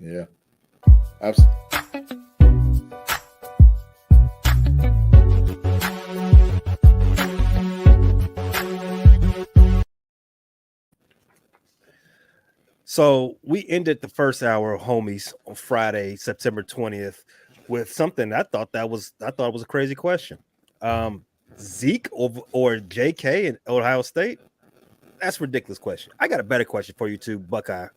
Yeah, absolutely. So we ended the first hour of Homies on Friday, September 20th, with something I thought was a crazy question. Zeke or JK in Ohio State? That's a ridiculous question. I got a better question for you two, Buckeye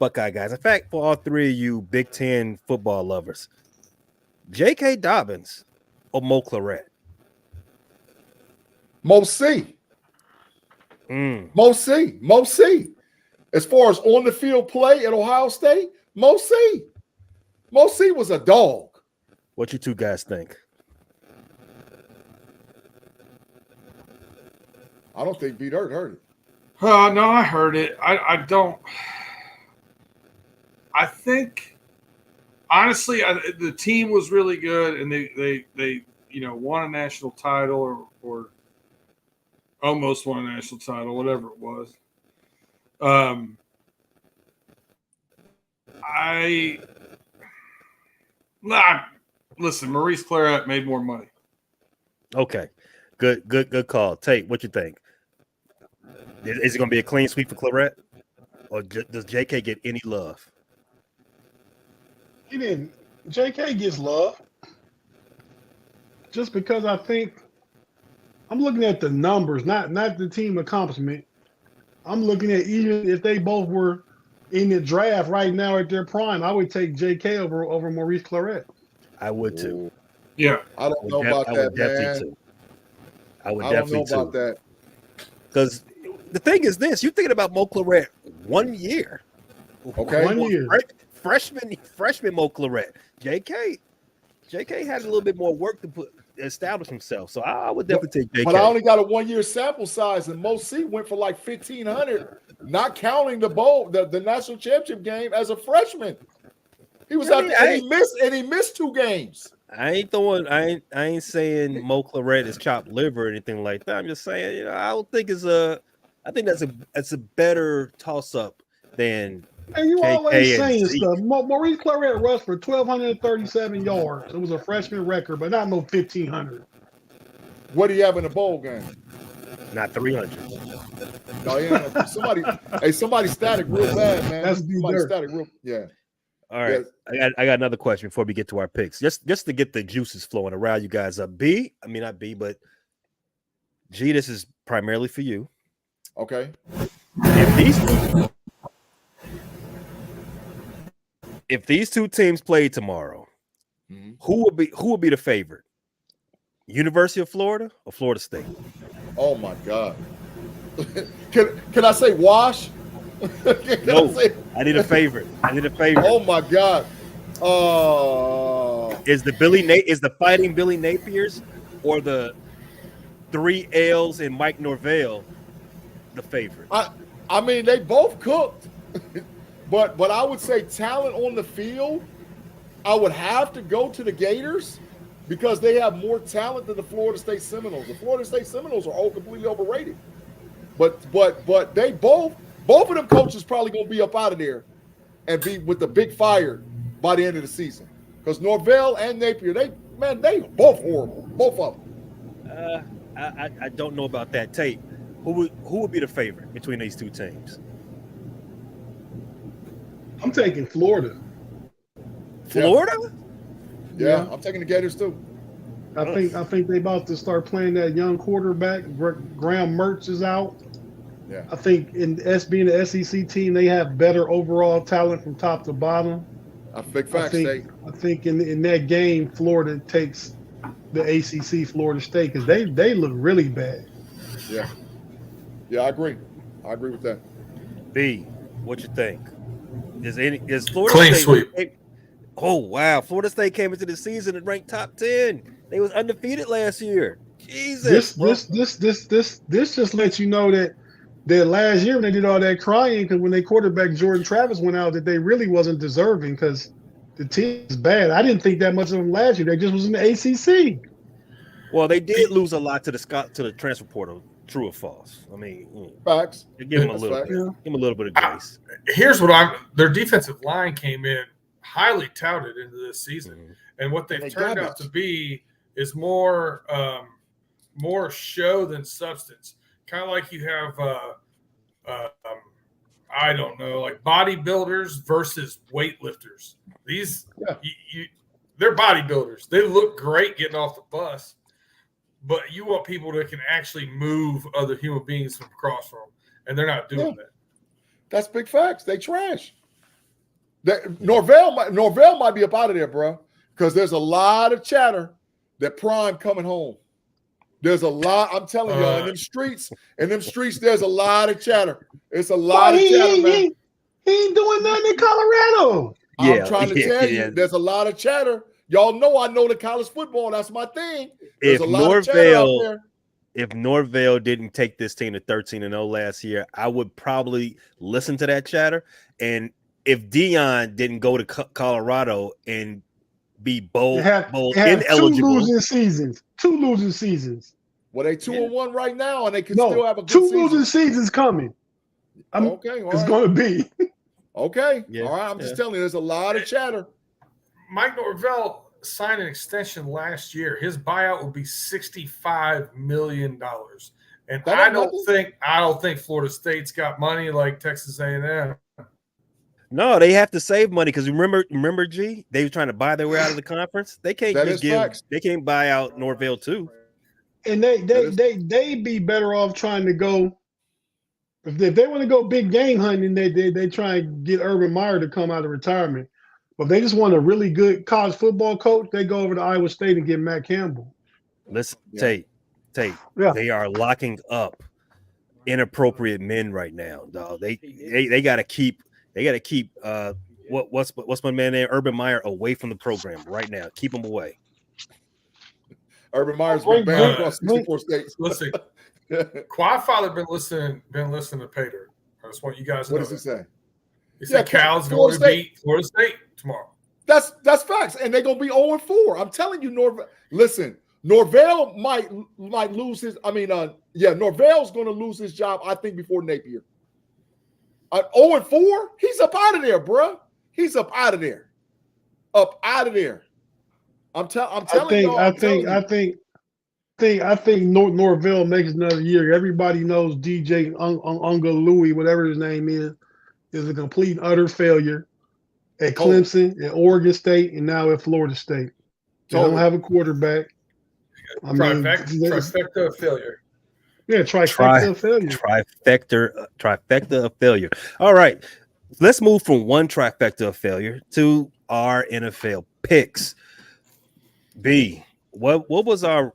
guys. In fact, for all three of you Big Ten football lovers, J.K. Dobbins or Mo Claret? Mo C. Mm. Mo C. Mo C. As far as on the field play at Ohio State, Mo C. Mo C was a dog. What you two guys think? I don't think Pete heard it. No, I heard it. I don't. I think honestly, the team was really good, and they won a national title or almost won a national title, whatever it was. Listen, Maurice Claret made more money. Okay, good call. Tate, what you think? Is it going to be a clean sweep for Claret, or does JK get any love? He didn't. JK gets love just because I think I'm looking at the numbers, not the team accomplishment. I'm looking at even if they both were in the draft right now at their prime, I would take JK over Maurice Claret. I would too. Yeah, I don't know about that, man. I would definitely don't know about that. Because the thing is this: you're thinking about Mo Claret 1 year. Okay, 1 year. Freshman Mo Claret. JK had a little bit more work to establish himself. So I would definitely take JK. But I only got a 1 year sample size, and Mo C went for like 1,500, not counting the bowl, the national championship game as a freshman. He was out there and he missed 2 games. I ain't saying Mo Claret is chopped liver or anything like that. I'm just saying, I think that's a better toss up than. And you JK always saying Zeke. stuff. Maurice Claret rushed for 1,237 yards. It was a freshman record, but not no 1,500. What do you have in the bowl game? Not 300. No, yeah, somebody static real bad, man. That's somebody static real. Yeah. All right, yeah. I got another question before we get to our picks. Just to get the juices flowing around you guys up. Not B, but G. This is primarily for you. Okay. If these two teams play tomorrow, who would be the favorite? University of Florida or Florida State? Oh my God! Can I say wash? I need a favorite. Oh my God! Is the Fighting Billy Napiers or the 3 L's and Mike Norvell the favorite? I mean, they both cooked. But I would say talent on the field, I would have to go to the Gators because they have more talent than the Florida State Seminoles. The Florida State Seminoles are all completely overrated. But they both of them coaches probably gonna be up out of there and be with the big fire by the end of the season. Because Norvell and Napier, they both horrible, both of them. I don't know about that. Tate, who would be the favorite between these two teams? I'm taking Florida. Florida? Yeah, I'm taking the Gators too. I think they about to start playing that young quarterback. Graham Mertz is out. Yeah. I think being the SEC team, they have better overall talent from top to bottom. Big facts, State. I think in that game, Florida takes the ACC Florida State because they look really bad. Yeah. Yeah, I agree. I agree with that. B, what you think? Is Florida clean State sweep? Oh wow! Florida State came into the season and ranked top 10. They was undefeated last year. Jesus! This just lets you know that last year when they did all that crying because when their quarterback Jordan Travis went out, that they really wasn't deserving because the team is bad. I didn't think that much of them last year. They just was in the ACC. Well, they did lose a lot to the transfer portal. True or false? I mean, facts. Give them a little bit of grace. Here's their defensive line came in highly touted into this season. Mhm. And what they've they turned out garbage. to be is more show than substance. Kind of like you have, I don't know, like bodybuilders versus weightlifters. These, they're bodybuilders. They look great getting off the bus, but you want people that can actually move other human beings from across from them, and they're not doing that. That's big facts. They trash. Norvell might be up out of there, bro, because there's a lot of chatter that Prime coming home. There's a lot. I'm telling you, in them streets, there's a lot of chatter. It's a lot of chatter, man. He ain't doing nothing in Colorado. I'm trying to tell you, there's a lot of chatter. Y'all know I know the college football. That's my thing. There's a lot of chatter out there. If Norvell didn't take this team to 13-0 last year, I would probably listen to that chatter. And if Dion didn't go to Colorado and be bowl ineligible, two losing seasons. Well, they 2-1 right now, and they can still have a good two season. losing seasons coming. It's going to be. Okay. Yeah. All right. I'm just telling you, there's a lot of chatter. Mike Norvell signed an extension last year. His buyout would be $65 million. And I don't think Florida State's got money like Texas A&M. No, they have to save money because remember, G, they were trying to buy their way out of the conference. They can't they can't buy out Norvell too. And they be better off trying to go. If they want to go big game hunting, they try and get Urban Meyer to come out of retirement. But if they just want a really good college football coach, they go over to Iowa State and get Matt Campbell. Listen, Tate, they are locking up inappropriate men right now, dog. They gotta keep what's my man name? Urban Meyer away from the program right now. Keep him away. Urban Meyer's been banned across 64 states. Listen, Quadfather been listening to Pater. I just want you guys to know. What does he say? He said Cal's going to beat Florida State tomorrow. That's facts, and they're gonna be 0-4. I'm telling you, Norvell. Listen, Norvell might lose his. Norvell's gonna lose his job. I think before Napier. 0-4. He's up out of there, bro. He's up out of there. Up out of there. I'm telling you. I think Norvell makes another year. Everybody knows DJ Unga Louie, whatever his name is a complete and utter failure at Clemson, at Oregon State, and now at Florida State. They don't have a quarterback. Trifecta of failure. Yeah, trifecta of failure. Trifecta of failure. All right. Let's move from one trifecta of failure to our NFL picks. B, what was our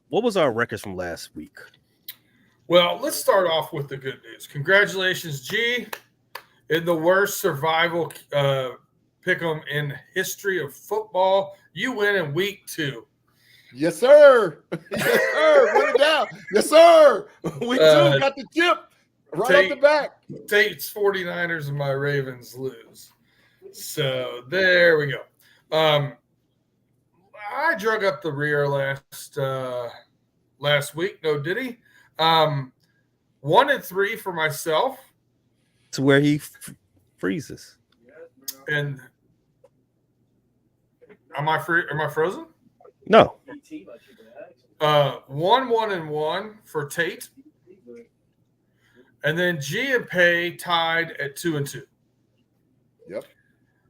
records from last week? Well, let's start off with the good news. Congratulations, G, in the worst survival pick'em in history of football. You win in week 2. Yes, sir. Yes, sir. Run it down. Yes, sir. Week 2 got the chip right off the back. Tate's 49ers and my Ravens lose. So there we go. I drug up the rear last week. No, did he? 1-3 for myself. To where he freezes. And am I frozen? No. 1-1-1 for Tate. And then G and Pay tied at 2-2. Yep.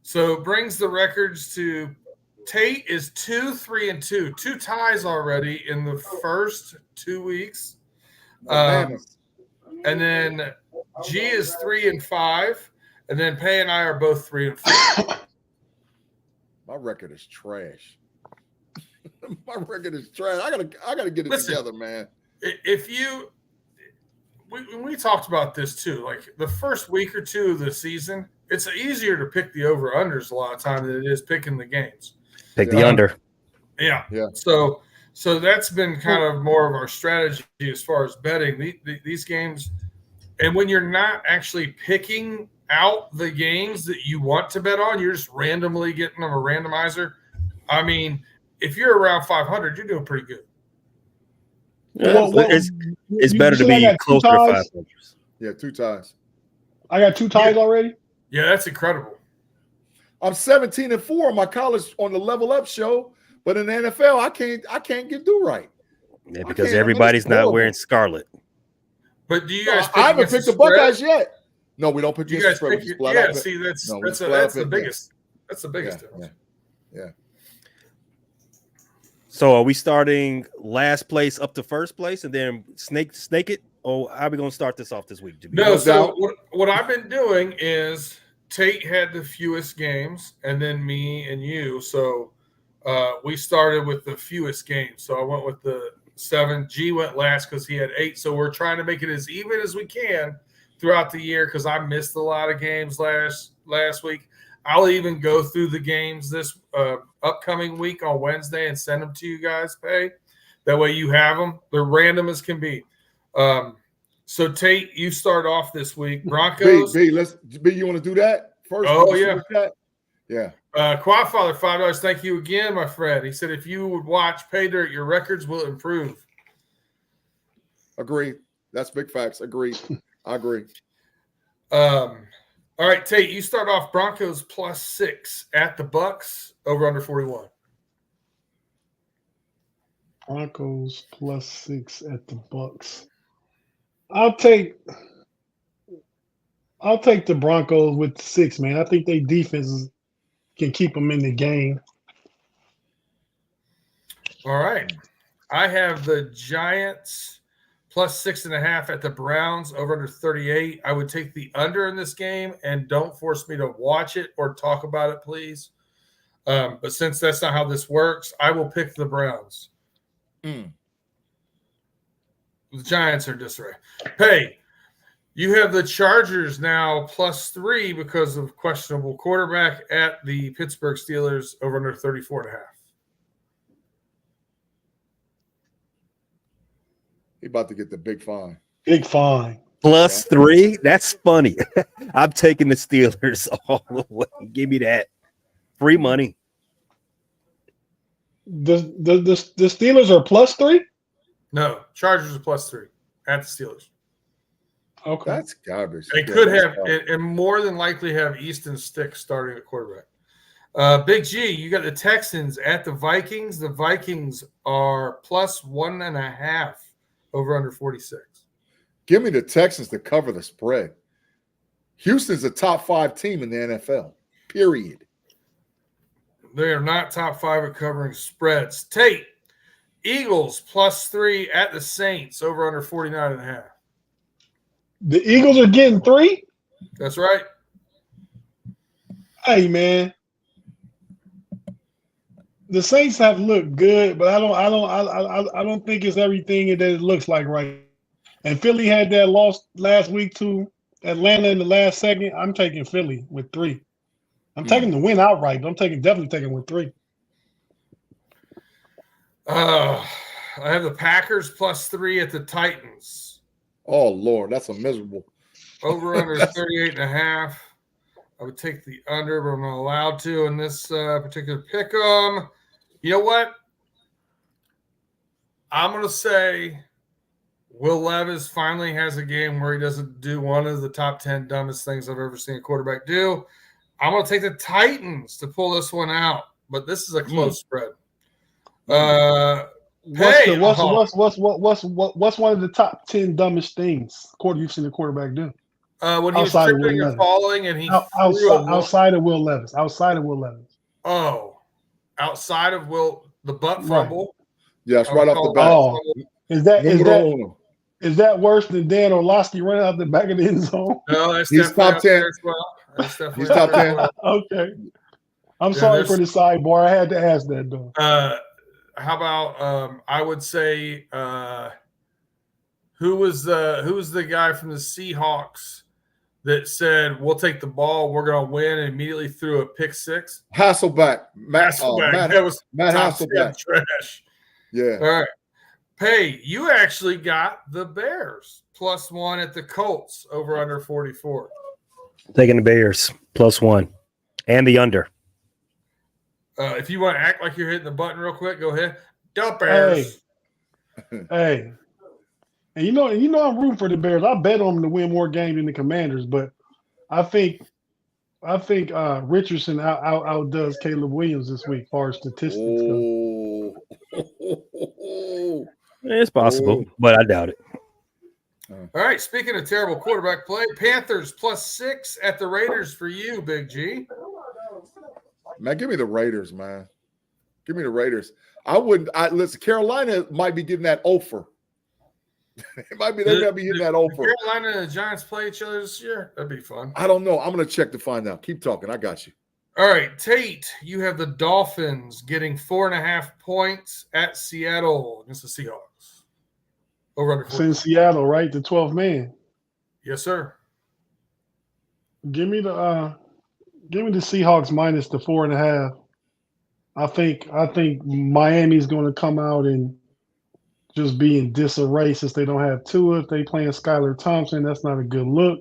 So it brings the records to Tate is 2-3-2. 2 ties already in the first 2 weeks. And then G is 3-5. And then Pay and I are both 3-4. My record is trash. My record is trash. I gotta get it together, man. When we talked about this too, like the first week or 2 of the season, it's easier to pick the over-unders a lot of time than it is picking the games. Pick the under. Yeah. So that's been kind of more of our strategy as far as betting these games. And when you're not actually picking out the games that you want to bet on, you're just randomly getting them a randomizer. I mean, if you're around 500, you're doing pretty good. Yeah, it's better to be closer to 500. Yeah, 2 ties. I got 2 ties already. Yeah, that's incredible. I'm 17-4 on my college on the Level Up show, but in the NFL, I can't do right. Yeah, because everybody's not wearing scarlet. But do you guys? I haven't picked the Buckeyes yet. No, we don't pick you against guys the pick spread. yeah, see, that's the biggest. That's the biggest difference. Yeah. So are we starting last place up to first place and then snake it? Or how are we going to start this off this week? No, so what I've been doing is Tate had the fewest games and then me and you. So we started with the fewest games. So I went with the 7. G went last because he had 8. So we're trying to make it as even as we can throughout the year because I missed a lot of games last week. I'll even go through the games this upcoming week on Wednesday and send them to you guys, Pay. That way you have them. They're random as can be. So, Tate, you start off this week. Broncos. B, you want to do that first? Oh, yeah. Yeah. Quadfather, $5. Thank you again, my friend. He said if you would watch Pay Dirt, your records will improve. Agree. That's big facts. Agreed. I agree. All right, Tate, you start off Broncos +6 at the Bucks over under 41. Broncos +6 at the Bucks. I'll take the Broncos with 6, man. I think their defenses can keep them in the game. All right. I have the Giants +6.5 at the Browns over under 38. I would take the under in this game, and don't force me to watch it or talk about it, please. But since that's not how this works, I will pick the Browns. The Giants are disarray. Hey, you have the Chargers now +3 because of questionable quarterback at the Pittsburgh Steelers over under 34.5. He about to get the big fine. Big fine. +3? That's funny. I'm taking the Steelers all the way. Give me that. Free money. The Steelers are +3? No, Chargers are +3 at the Steelers. Okay. That's garbage. They could have, and more than likely have Easton Stick starting at quarterback. Big G, you got the Texans at the Vikings. The Vikings are +1.5 over under 46. Give me the Texans to cover the spread. Houston's a top 5 team in the NFL, period. They are not top 5 at covering spreads. Tate, Eagles +3 at the Saints over under 49.5. The Eagles are getting 3? That's right. Hey, man. The Saints have looked good, but I don't think it's everything that it looks like right. And Philly had that loss last week to Atlanta in the last second. I'm taking Philly with 3. I'm taking the win outright, but I'm definitely taking with 3. I have the Packers +3 at the Titans. Oh, Lord, that's a miserable. Over under 38.5. I would take the under, but I'm not allowed to in this particular pick 'em. You know what? I'm going to say Will Levis finally has a game where he doesn't do one of the top 10 dumbest things I've ever seen a quarterback do. I'm going to take the Titans to pull this one out, but this is a close spread. What's one of the top 10 dumbest things you've seen a quarterback do? When he was tripping and falling, and he outside of Will Levis. Oh, outside of the butt fumble. Yes, right off the bat. Oh, is that worse than Dan Orlovsky running out the back of the end zone? No, that's he's top 10 as well. He's top 10. Okay. I'm sorry for the sidebar. I had to ask that though. How about I would say who was the guy from the Seahawks that said we'll take the ball, we're going to win, and immediately threw a pick 6? Hasselbeck. Matt that was Matt Hasselbeck. Trash. Yeah. All right. Pay, you actually got the Bears +1 at the Colts over under 44. Taking the Bears +1 and the under. If you want to act like you're hitting the button real quick, go ahead. The Bears. Hey. And you know I'm rooting for the Bears. I bet on them to win more games than the Commanders, but I think I think Richardson outdoes Caleb Williams this week, as far as statistics go. Oh. It's possible, Oh. but I doubt it. All right. Speaking of terrible quarterback play, Panthers +6 at the Raiders for you, Big G. Man, give me the Raiders, man. Give me the Raiders. Listen, Carolina might be getting that offer. They might be hitting that offer. Carolina and the Giants play each other this year. That'd be fun. I don't know. I'm gonna check to find out. Keep talking. I got you. All right, Tate, you have the Dolphins getting 4.5 points at Seattle against the Seahawks. Over under It's in Seattle, right? The 12th man. Yes, sir. Give me the Seahawks minus the 4.5. I think Miami's going to come out and just be in disarray since they don't have Tua. If they playing Skylar Thompson, that's not a good look.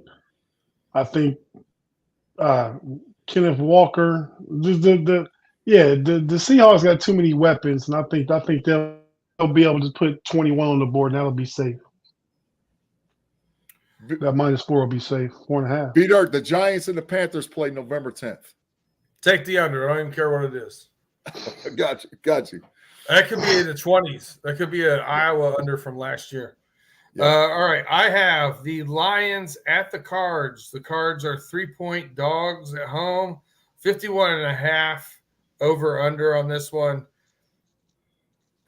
I think Kenneth Walker, the Seahawks got too many weapons, and I think they'll be able to put 21 on the board, and that'll be safe. That -4 will be safe. 4.5. B-Dirt, the Giants and the Panthers play November 10th. Take the under. I don't even care what it is. Got you. That could be in the 20s. That could be an Iowa under from last year. Yeah. All right. I have the Lions at the Cards. The Cards are 3-point dogs at home. 51.5 over under on this one.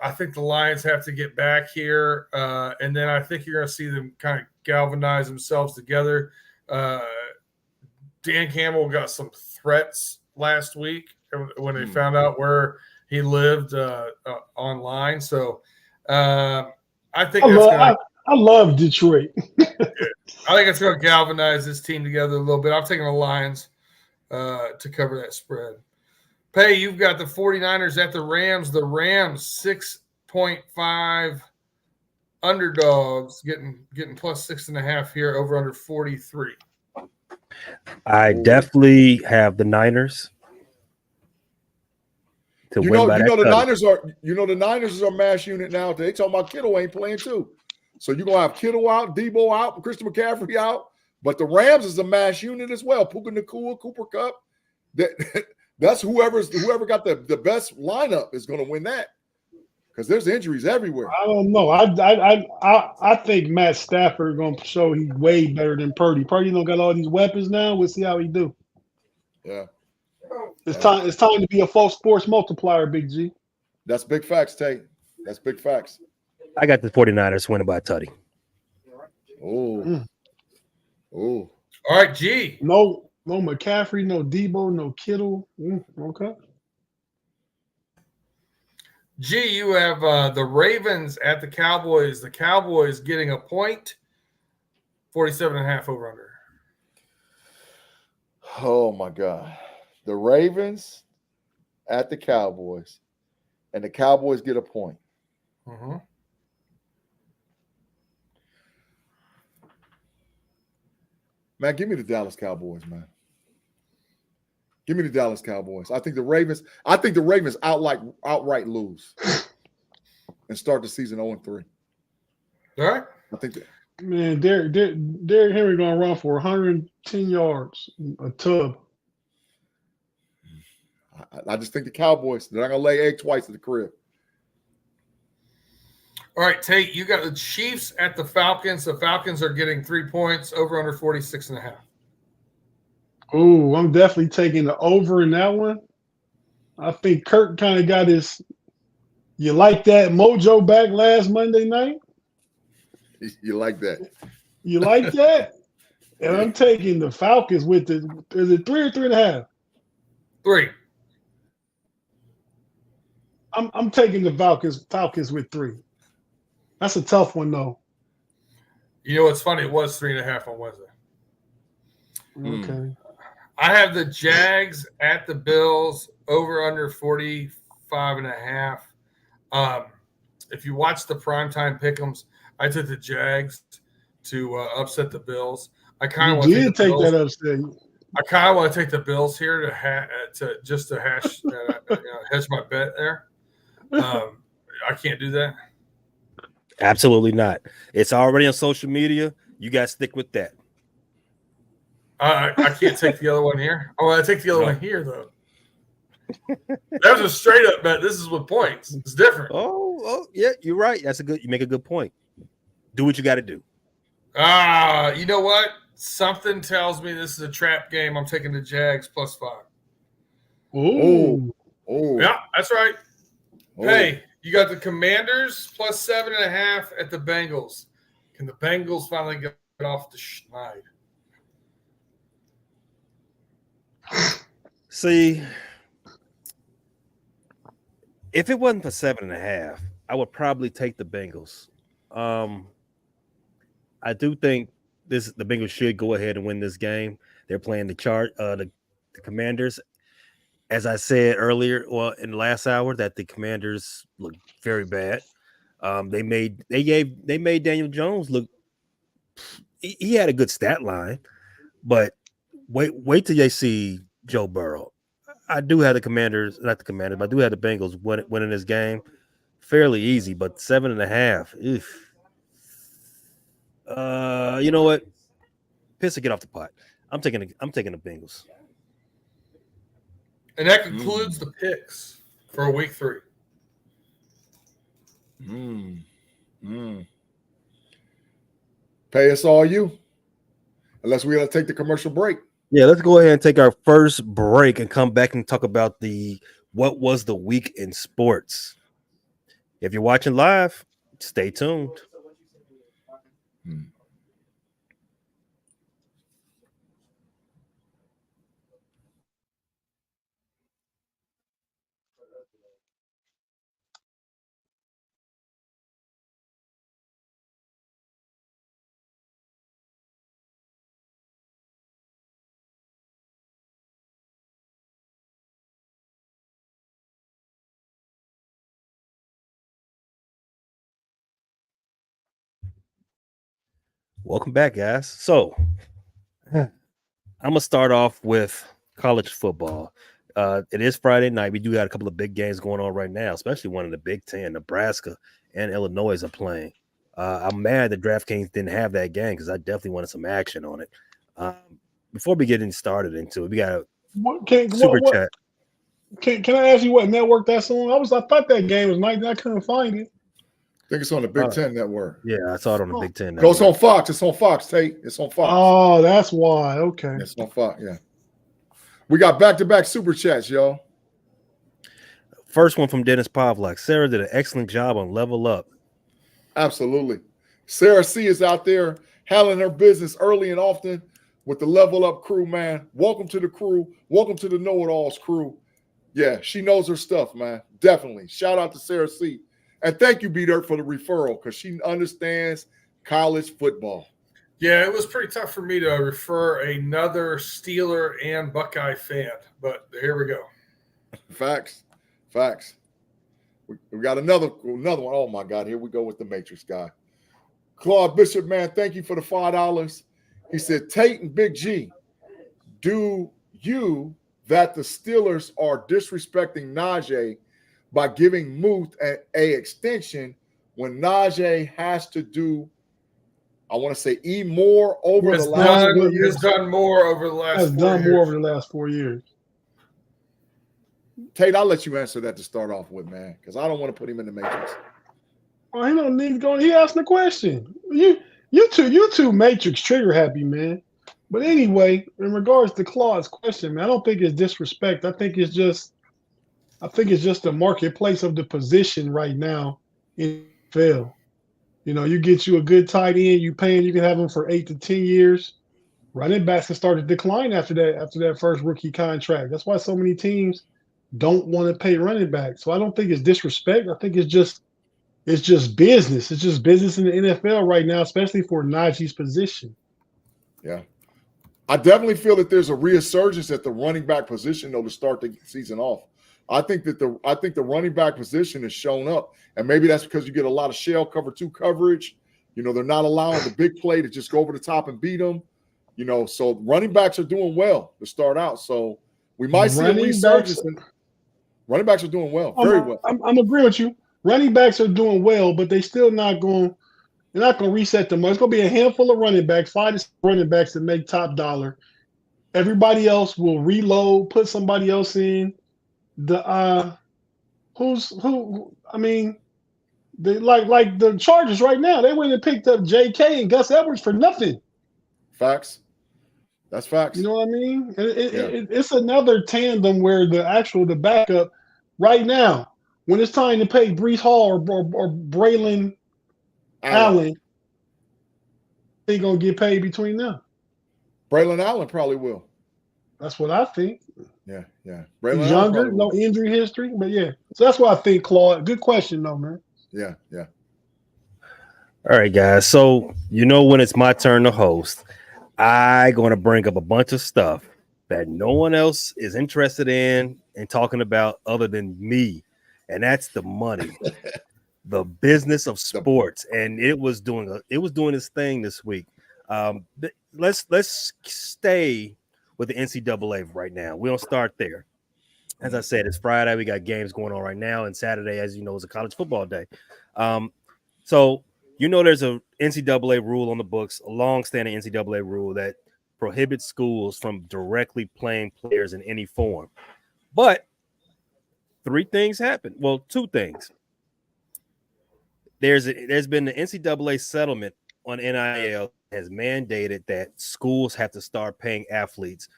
I think the Lions have to get back here. And then I think you're going to see them kind of galvanize themselves together. Dan Campbell got some threats last week when they found out where he lived online. So I think I love Detroit. I think it's going to galvanize this team together a little bit. I'm taking the Lions to cover that spread. Pay, you've got the 49ers at the Rams. The Rams 6.5 underdogs getting +6.5 here over under 43. I definitely have the Niners to win by that Niners the Niners are a mass unit now. They talking about Kittle ain't playing too. So you're gonna have Kittle out, Debo out, Christian McCaffrey out. But the Rams is a mass unit as well. Puka Nacua, Cooper Kupp. That's whoever got the best lineup is going to win that, because there's injuries everywhere. I don't know. I think Matt Stafford going to show he's way better than Purdy. Purdy don't got all these weapons now. We'll see how he do. Yeah, it's time to be a full sports multiplier, Big G. That's big facts, Tate. That's big facts. I got the 49ers winning by Tutty. Oh. All right, G. No McCaffrey, no Debo, no Kittle. Okay. G, you have the Ravens at the Cowboys. The Cowboys getting a point, 47.5 over under. Oh, my God. The Ravens at the Cowboys, and the Cowboys get a point. Mm-hmm. Man, give me the Dallas Cowboys, man. Give me the Dallas Cowboys. I think the Ravens outright lose and start the season 0-3. All right. I think that. Man, Derrick Henry going to run for 110 yards, a tub. I just think the Cowboys, they're not going to lay egg twice at the crib. All right, Tate, you got the Chiefs at the Falcons. The Falcons are getting 3 points over under 46.5. Oh, I'm definitely taking the over in that one. I think Kirk kind of got his you like that mojo back last Monday night. You like that? You like that? And I'm taking the Falcons with is it 3 or 3.5? 3. I'm taking the Falcons with 3. That's a tough one though. You know what's funny? It was 3.5 on Wednesday. Okay. I have the Jags at the Bills over under 45.5. If you watch the primetime pick'ems, I took the Jags to upset the Bills. I kind of want to take that upset. I kind of want to take the Bills here to hedge my bet there. I can't do that. Absolutely not. It's already on social media. You guys stick with that. I can't take the other one here. Oh, I take the other one here though. That was a straight up bet. This is with points. It's different. Oh, yeah, you're right. You make a good point. Do what you got to do. You know what? Something tells me this is a trap game. I'm taking the Jags +5. Ooh. Oh, Yeah, that's right. oh. Hey, you got the Commanders +7.5 at the Bengals. Can the Bengals finally get off the schneid? See, if it wasn't for 7.5, I would probably take the Bengals. I do think the Bengals should go ahead and win this game. They're playing the Commanders. As I said earlier, well, in the last hour, that the Commanders look very bad. They made Daniel Jones look. He had a good stat line, but wait till they see Joe Burrow. I do have the Commanders, not the Commanders, but I do have the Bengals winning this game fairly easy. But 7.5, you know what? Piss or get off the pot. I'm taking the Bengals. And that concludes the picks for week 3. Pay us all you. Unless we got to take the commercial break. Yeah, let's go ahead and take our first break and come back and talk about what was the week in sports. If you're watching live, stay tuned. Welcome back, guys. So I'm gonna start off with college football. It is Friday night. We do got a couple of big games going on right now, especially one in the Big Ten. Nebraska and Illinois are playing. I'm mad that DraftKings didn't have that game because I definitely wanted some action on it. Before we get started into it, we got a super chat. Can I ask you what network that's on? I thought that game was night. I couldn't find it. I think it's on the Big Ten network. Yeah, I saw it on the Big Ten network. No, it's on Fox. It's on Fox, Tate. It's on Fox. Oh, that's why. Okay. It's on Fox, yeah. We got back-to-back super chats, y'all. First one from Dennis Pavlak. Sarah did an excellent job on Level Up. Absolutely. Sarah C is out there handling her business early and often with the Level Up crew, man. Welcome to the crew. Welcome to the Know-It-Alls crew. Yeah, she knows her stuff, man. Definitely. Shout out to Sarah C. And thank you, B-Dirt, for the referral because she understands college football. Yeah, it was pretty tough for me to refer another Steeler and Buckeye fan, but here we go. Facts. We got another one. Oh, my God. Here we go with the Matrix guy. Claude Bishop, man, thank you for the $5. He said, Tate and Big G, do you that the Steelers are disrespecting Najee by giving Muth a extension when Najee has to do, I want to say, more over the last 4 years? Has done more over the last 4 years. Tate, I'll let you answer that to start off with, man, because I don't want to put him in the matrix. Oh, he don't need to go. He asked the question. You two Matrix trigger happy, man. But anyway, in regards to Claude's question, man, I don't think it's disrespect. I think it's just the marketplace of the position right now in the NFL. You know, you get you a good tight end, you can have him for 8 to 10 years. Running backs can start to decline after that first rookie contract. That's why so many teams don't want to pay running backs. So I don't think it's disrespect. I think it's just business. It's just business in the NFL right now, especially for Najee's position. Yeah. I definitely feel that there's a resurgence at the running back position, though, to start the season off. I think the running back position has shown up, and maybe that's because you get a lot of shell cover 2 coverage. You know, they're not allowing the big play to just go over the top and beat them. You know, so running backs are doing well to start out. So we might see a resurgence. Running backs are doing well, very well. I'm agreeing with you. Running backs are doing well, but they're still not going. They're not going to reset them. It's going to be a handful of running backs, 5 to 6 running backs that make top dollar, Everybody else will reload, put somebody else in. The who? I mean, they like the Chargers right now. They went and picked up J.K. and Gus Edwards for nothing. Facts. That's facts. You know what I mean? Yeah. It's another tandem where the backup right now, when it's time to pay Brees Hall or Braylon Allen, they gonna get paid between them. Braylon Allen probably will. That's what I think. Yeah. He's Braylon Allen younger, probably no will. injury history, but yeah. So that's what I think, Claude. Good question, though, man. Yeah. All right, guys. So when it's my turn to host, I going to bring up a bunch of stuff that no one else is interested in and talking about other than me, and that's the money, the business of sports, and it was doing its thing this week. Let's stay with the NCAA right now. We don't start there. As I said, it's Friday. We got games going on right now, and Saturday, as you know, is a college football day. So there's a NCAA rule on the books, a long-standing NCAA rule that prohibits schools from directly playing players in any form. But three things happen. Well, two things. There's been the NCAA settlement on NIL has mandated that schools have to start paying athletes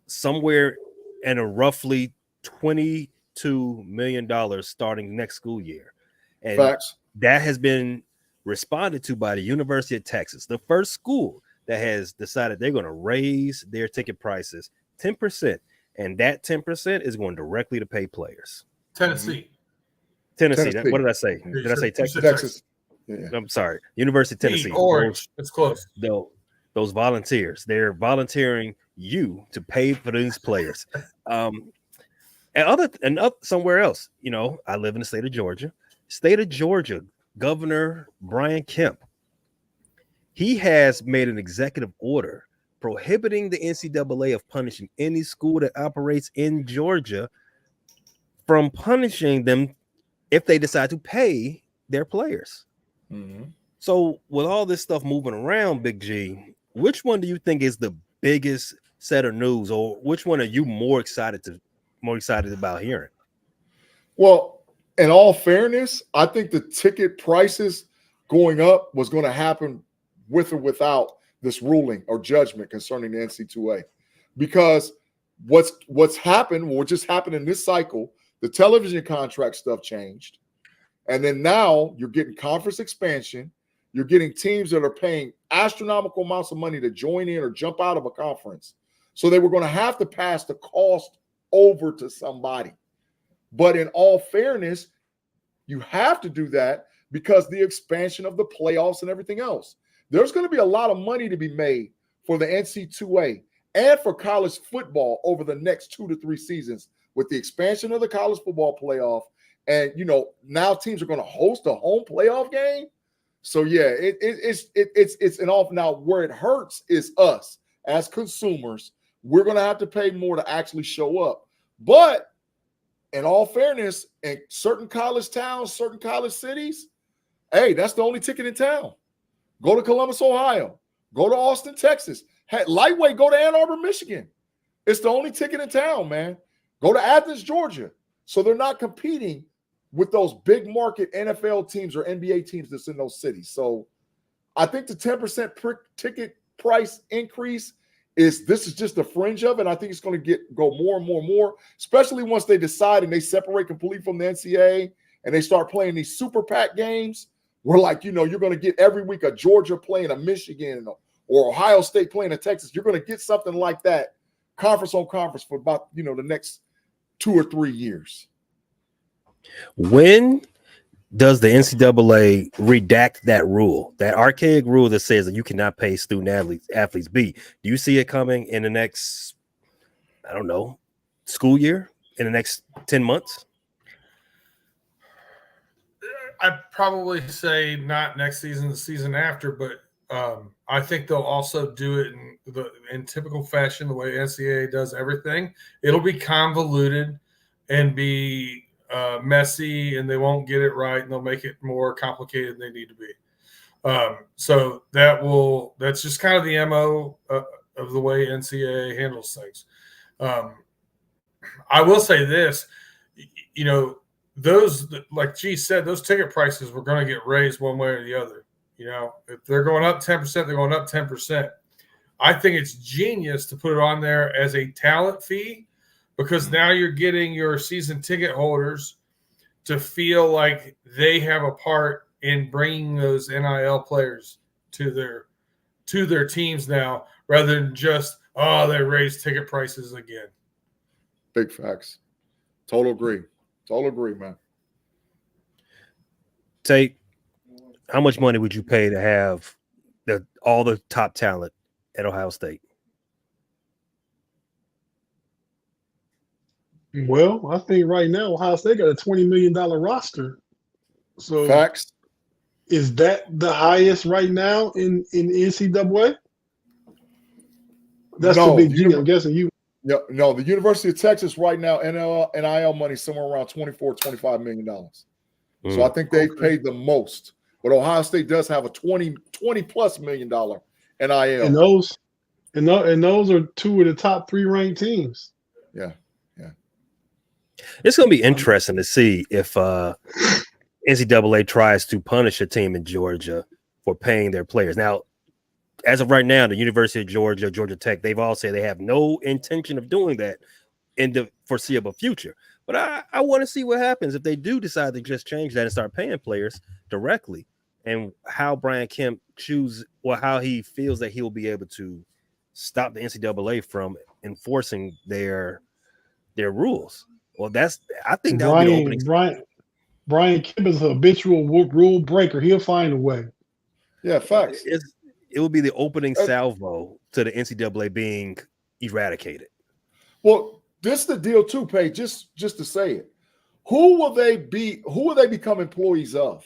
somewhere in a roughly $22 million starting next school year. And Facts. That has been responded to by the University of Texas, the first school that has decided they're going to raise their ticket prices 10%. And that 10% is going directly to pay players. Tennessee. What did I say? Did I say Texas? Texas. Yeah. I'm sorry. University of Tennessee. Orange. It's close. Those volunteers, they're volunteering you to pay for these players. And somewhere else, I live in the state of Georgia. Governor Brian Kemp, he has made an executive order prohibiting the NCAA of punishing any school that operates in Georgia from punishing them if they decide to pay their players. Mm-hmm. So with all this stuff moving around, Big G, which one do you think is the biggest set of news, or which one are you more excited about hearing? Well, in all fairness, I think the ticket prices going up was going to happen with or without this ruling or judgment concerning the NC2A, because what's happened, what just happened in this cycle, the television contract stuff changed, and then now you're getting conference expansion. You're getting teams that are paying astronomical amounts of money to join in or jump out of a conference. So they were going to have to pass the cost over to somebody. But in all fairness, you have to do that because the expansion of the playoffs and everything else. There's going to be a lot of money to be made for the NC2A and for college football over the next 2 to 3 seasons with the expansion of the college football playoff. And, now teams are going to host a home playoff game. So, yeah, it's an off. Now, where it hurts is us as consumers. We're going to have to pay more to actually show up. But in all fairness, in certain college towns, certain college cities, hey, that's the only ticket in town. Go to Columbus, Ohio. Go to Austin, Texas. Hey, lightweight, go to Ann Arbor, Michigan. It's the only ticket in town, man. Go to Athens, Georgia. So they're not competing with those big market NFL teams or NBA teams that's in those cities. So I think the 10% ticket price increase is just the fringe of it. I think it's going to go more and more and more, especially once they decide and they separate completely from the NCAA and they start playing these super PAC games where, like, you're going to get every week a Georgia playing a Michigan or Ohio State playing a Texas. You're going to get something like that conference on conference for about, the next 2 or 3 years. When does the NCAA redact that rule, that archaic rule that says that you cannot pay student athletes? B, do you see it coming in the next, I don't know, school year, in the next 10 months? I'd probably say not next season, the season after, but I think they'll also do it in typical fashion, the way NCAA does everything. It'll be convoluted and be messy, and they won't get it right, and they'll make it more complicated than they need to be. So that's just kind of the MO of the way NCAA handles things. I will say this, those, like G said, those ticket prices were going to get raised one way or the other. If they're going up 10%, they're going up 10%. I think it's genius to put it on there as a talent fee, because now you're getting your season ticket holders to feel like they have a part in bringing those NIL players to their teams now, rather than just, they raised ticket prices again. Big facts. Total agree, man. Tate, how much money would you pay to have all the top talent at Ohio State? Well, I think right now Ohio State got a $20 million roster. So Facts. Is that the highest right now in NCAA? That's No, the big G. I'm guessing you. Yeah, no, the University of Texas right now, NIL money somewhere around $24-25 million. So I think they paid the most. But Ohio State does have a $20+ million NIL. And those are two of the top 3 ranked teams. Yeah. It's going to be interesting to see if NCAA tries to punish a team in Georgia for paying their players. Now, as of right now, the University of Georgia, Georgia Tech, they've all said they have no intention of doing that in the foreseeable future. But I want to see what happens if they do decide to just change that and start paying players directly, and how Brian Kemp how he feels that he will be able to stop the NCAA from enforcing their rules. Well, I think that would be the opening. Brian Kemp is a habitual rule breaker. He'll find a way. Yeah, facts. It will be the opening salvo to the NCAA being eradicated. Well, this is the deal too, Paige. Just to say it, who will they become employees of?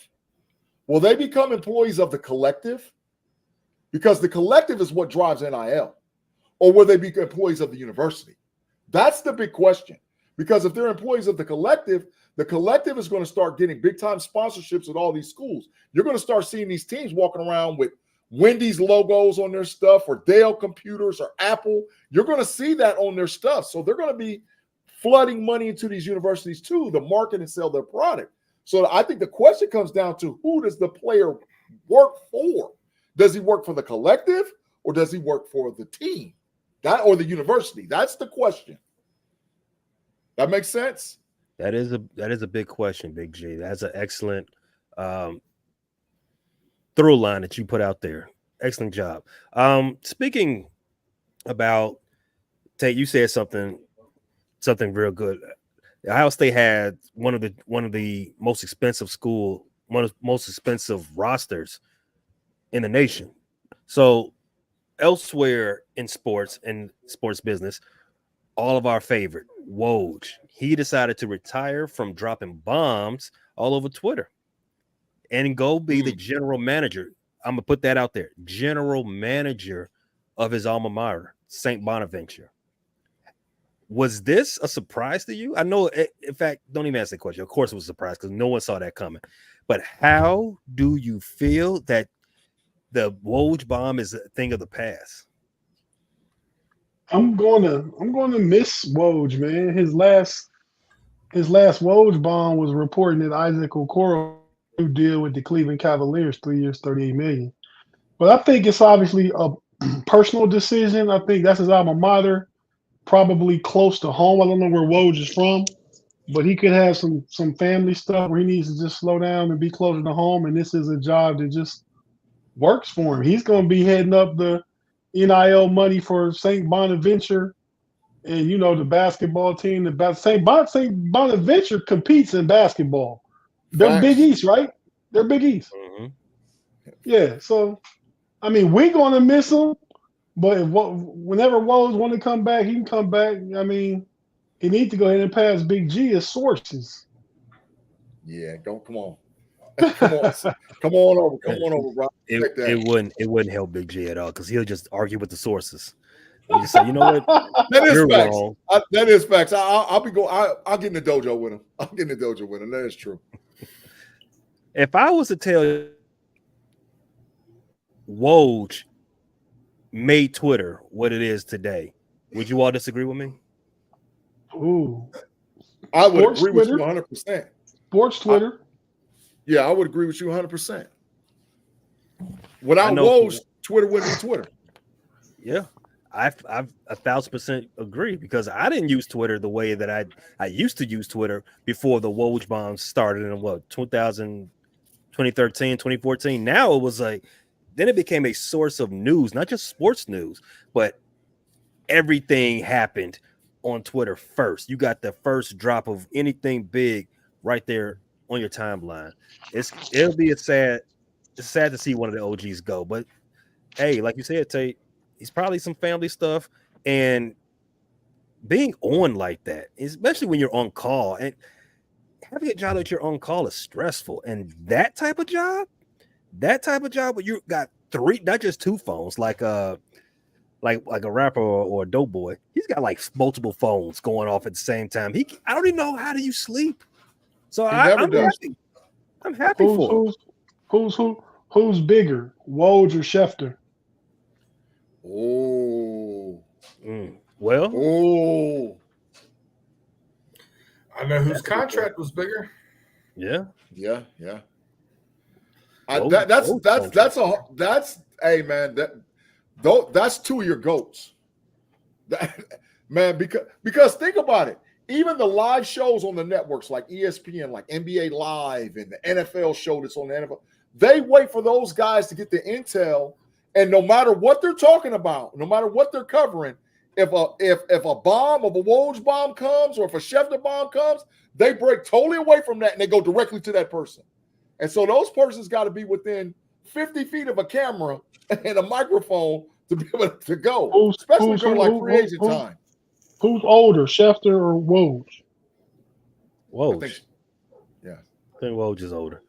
Will they become employees of the collective? Because the collective is what drives NIL. Or will they be employees of the university? That's the big question. Because if they're employees of the collective is going to start getting big-time sponsorships at all these schools. You're going to start seeing these teams walking around with Wendy's logos on their stuff, or Dell Computers, or Apple. You're going to see that on their stuff. So they're going to be flooding money into these universities too to market and sell their product. So I think the question comes down to, who does the player work for? Does he work for the collective, or does he work for the team? Or the university? That's the question. That makes sense? That is a big question, Big G. That's an excellent through line that you put out there. Excellent job. Speaking about Tate, you said something real good. Ohio State had one of the most expensive most expensive rosters in the nation. So elsewhere in sports and sports business, all of our favorite Woj, he decided to retire from dropping bombs all over Twitter and go be the general manager. I'm gonna put that out there. General manager of his alma mater, St. Bonaventure. Was this a surprise to you? I know, in fact, don't even ask that question. Of course it was a surprise because no one saw that coming. But how do you feel that the Woj bomb is a thing of the past? I'm gonna miss Woj, man. His last Woj bomb was reporting that Isaac Okoro deal with the Cleveland Cavaliers, 3 years, $38 million. But I think it's obviously a personal decision. I think that's his alma mater, probably close to home. I don't know where Woj is from, but he could have some family stuff where he needs to just slow down and be closer to home. And this is a job that just works for him. He's going to be heading up the NIL money for St. Bonaventure, and the basketball team. St. Bonaventure competes in basketball. They're Big East, right? They're Big East. Mm-hmm. Yeah. So, I mean, we're going to miss him, but whenever Woj want to come back, he can come back. I mean, he needs to go ahead and pass Big G as sources. Yeah, come on. Come on over, bro. It wouldn't help Big G at all, because he'll just argue with the sources. He'll just say, you know what? That is facts. Wrong. That is facts. I'll get in the dojo with him. That is true. If I was to tell Woj made Twitter what it is today. Would you all disagree with me? Ooh, I would Sports agree with you Twitter. 100%. Sports Twitter. Yeah, I would agree with you 100%. I Without know- Woj, Twitter wouldn't be Twitter. Yeah, I've 1,000% agree because I didn't use Twitter the way that I used to use Twitter before the Woj bombs started in 2013, 2014. Now it was like, then it became a source of news, not just sports news, but everything happened on Twitter first. You got the first drop of anything big right there on your timeline. It's sad to see one of the OGs go, but hey, like you said, Tate, he's probably some family stuff, and being on like that, especially when you're on call, and having a job that you're on call is stressful. And that type of job where you got three, not just two phones, like a rapper or a dope boy. He's got like multiple phones going off at the same time. I don't even know how do you sleep. So never does. I'm happy for him. Who's bigger, Woj or Schefter? Oh. Well, I know whose contract was bigger. yeah. That's hey man, that's two of your goats. Man, because think about it. Even the live shows on the networks like ESPN, like NBA Live and the NFL show that's on the NFL, they wait for those guys to get the intel. And no matter what they're talking about, no matter what they're covering, if a bomb of a Woj bomb comes or if a Schefter bomb comes, they break totally away from that and they go directly to that person. And so those persons got to be within 50 feet of a camera and a microphone to be able to go, especially during like free agent time. Who's older, Schefter or Woj? Woj. I think Woj is older.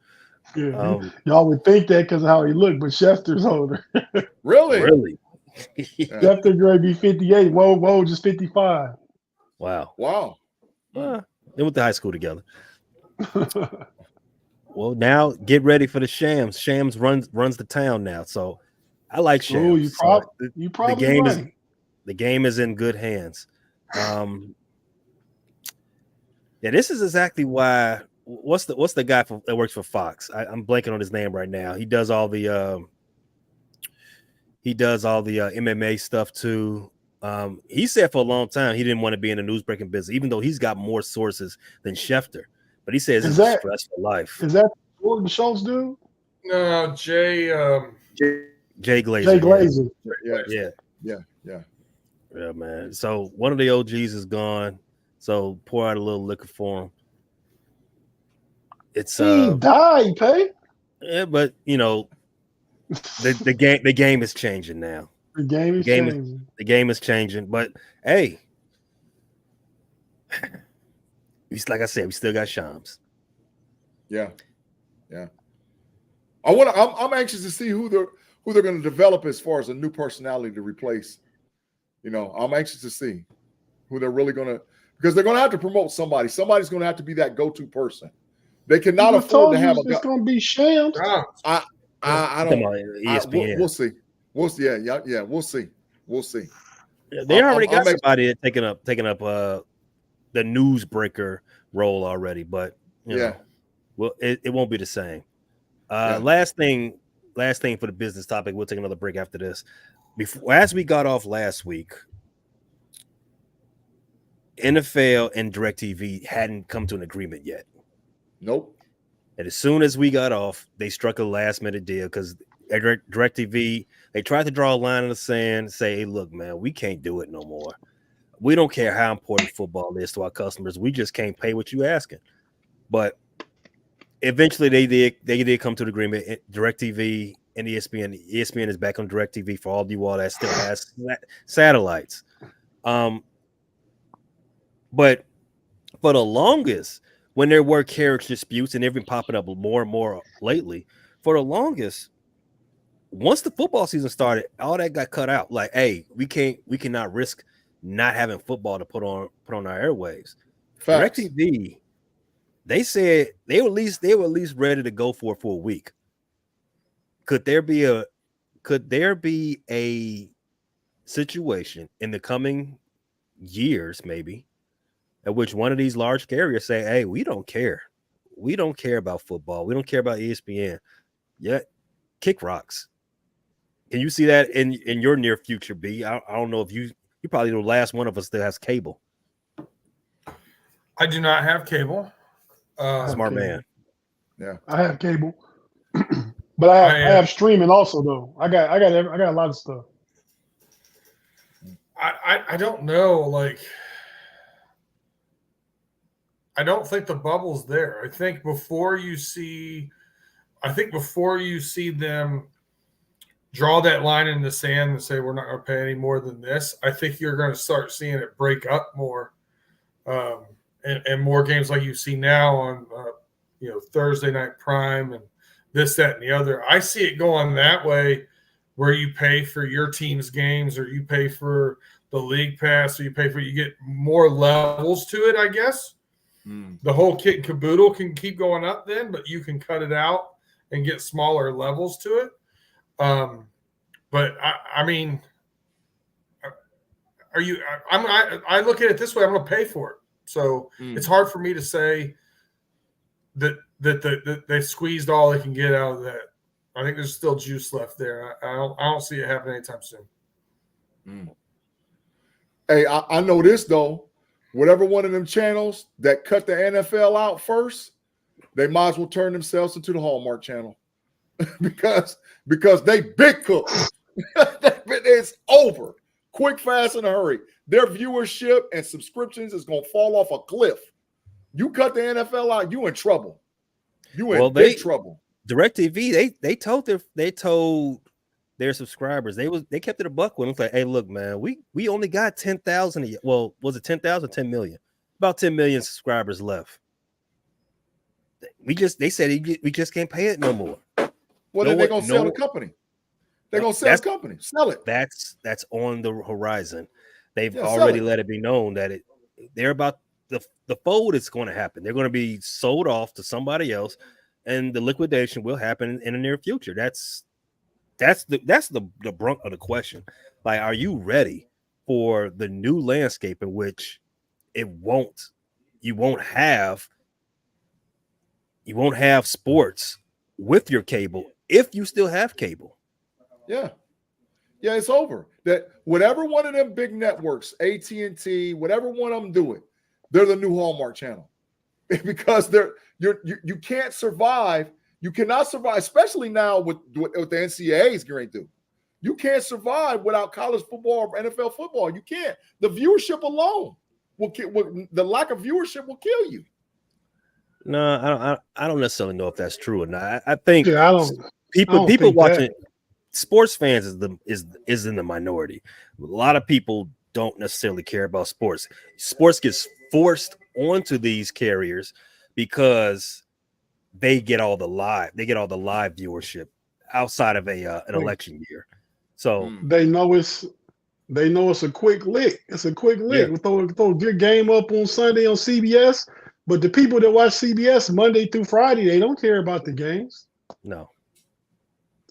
Yeah, y'all would think that because of how he looked, but Schefter's older. Really? Schefter grade be 58. Woj is 55. Wow. They went to high school together. Well, now get ready for the Shams. Shams runs the town now, so I like Shams. You probably right. The game is in good hands. Yeah, this is exactly why. What's the guy that works for Fox? I'm blanking on his name right now. He does all the MMA stuff too. He said for a long time he didn't want to be in the newsbreaking business, even though he's got more sources than Schefter. But he says it's a stressful life. Is that Gordon Schultz dude? No, Jay Glazer. Jay Glazer. Yeah, man. So one of the OGs is gone. So pour out a little liquor for him. It's he died, Pay. Yeah, but you know, the game is changing now. The game is changing. The game is changing. But hey, like I said, we still got Shams. Yeah. I'm anxious to see who they're going to develop as far as a new personality to replace. You know, I'm anxious to see who they're really going to, because they're going to have to promote somebody. Somebody's going to have to be that go-to person. They cannot afford to have it's going to be Shams. I don't. ESPN. We'll see. We'll see. Yeah. We'll see. Yeah, they already got somebody taking up the newsbreaker role already, but you know, well, it won't be the same. Last thing for the business topic. We'll take another break after this. As we got off last week, NFL and DirecTV hadn't come to an agreement yet. Nope. And as soon as we got off, they struck a last-minute deal because DirecTV, they tried to draw a line in the sand and say, hey, look, man, we can't do it no more. We don't care how important football is to our customers. We just can't pay what you're asking. But eventually they did come to an agreement. DirecTV and ESPN. ESPN is back on DirecTV for all of you all that still has satellites. But for the longest, when there were carriage disputes, and they've been popping up more and more lately, for the longest, once the football season started, all that got cut out. Like, hey, we cannot risk not having football to put on our airwaves. DirecTV, they said they were at least ready to go for it for a week. Could there be a situation in the coming years, maybe, at which one of these large carriers say, "Hey, we don't care. We don't care about football. We don't care about ESPN. Yet, kick rocks." Can you see that in your near future, B? I don't know if you're probably the last one of us that has cable. I do not have cable. Smart Okay. man. Yeah. I have cable, but I have streaming also though. I got a lot of stuff. I don't know. Like, I don't think the bubble's there. I think before you see them draw that line in the sand and say we're not going to pay any more than this, I think you're going to start seeing it break up more, and more games like you see now on Thursday night prime and this, that, and the other. I see it going that way, where you pay for your team's games, or you pay for the league pass, or you get more levels to it, I guess. The whole kit and caboodle can keep going up then, but you can cut it out and get smaller levels to it. But I mean, I look at it this way: I'm going to pay for it, so it's hard for me to say that they squeezed all they can get out of that. I think there's still juice left there. I don't see it happening anytime soon. Hey, I know this though. Whatever one of them channels that cut the NFL out first, they might as well turn themselves into the Hallmark channel because they big cooks. It's over. Quick, fast, in a hurry. Their viewership and subscriptions is going to fall off a cliff. You cut the NFL out, you in trouble. You in big trouble. DirecTV, they told their subscribers, they kept it a buck with them. It's like, hey, look, man, we only got 10,000. Well, was it 10,000 or 10 million? About 10 million subscribers left. They said we just can't pay it no more. Well, then they're gonna sell the company. They're gonna sell the company. Sell it. That's on the horizon. They've already let it be known that they're about the fold is going to happen. They're going to be sold off to somebody else, and the liquidation will happen in the near future. That's the brunt of the question. Like, are you ready for the new landscape in which you won't have sports with your cable if you still have cable? Yeah, it's over. That whatever one of them big networks, AT&T, whatever one of them do it, they're the new Hallmark channel because you can't survive. You cannot survive, especially now with the NCAA is going to do. You can't survive without college football or NFL football. You can't. The viewership alone the lack of viewership will kill you. No, I don't necessarily know if that's true or not. I think people watching sports fans is in the minority. A lot of people don't necessarily care about sports. Sports gets forced onto these carriers because they get all the live viewership outside of an election year. So they know it's a quick lick. It's a quick lick. Yeah. We'll throw a good game up on Sunday on CBS. But the people that watch CBS Monday through Friday, they don't care about the games. No.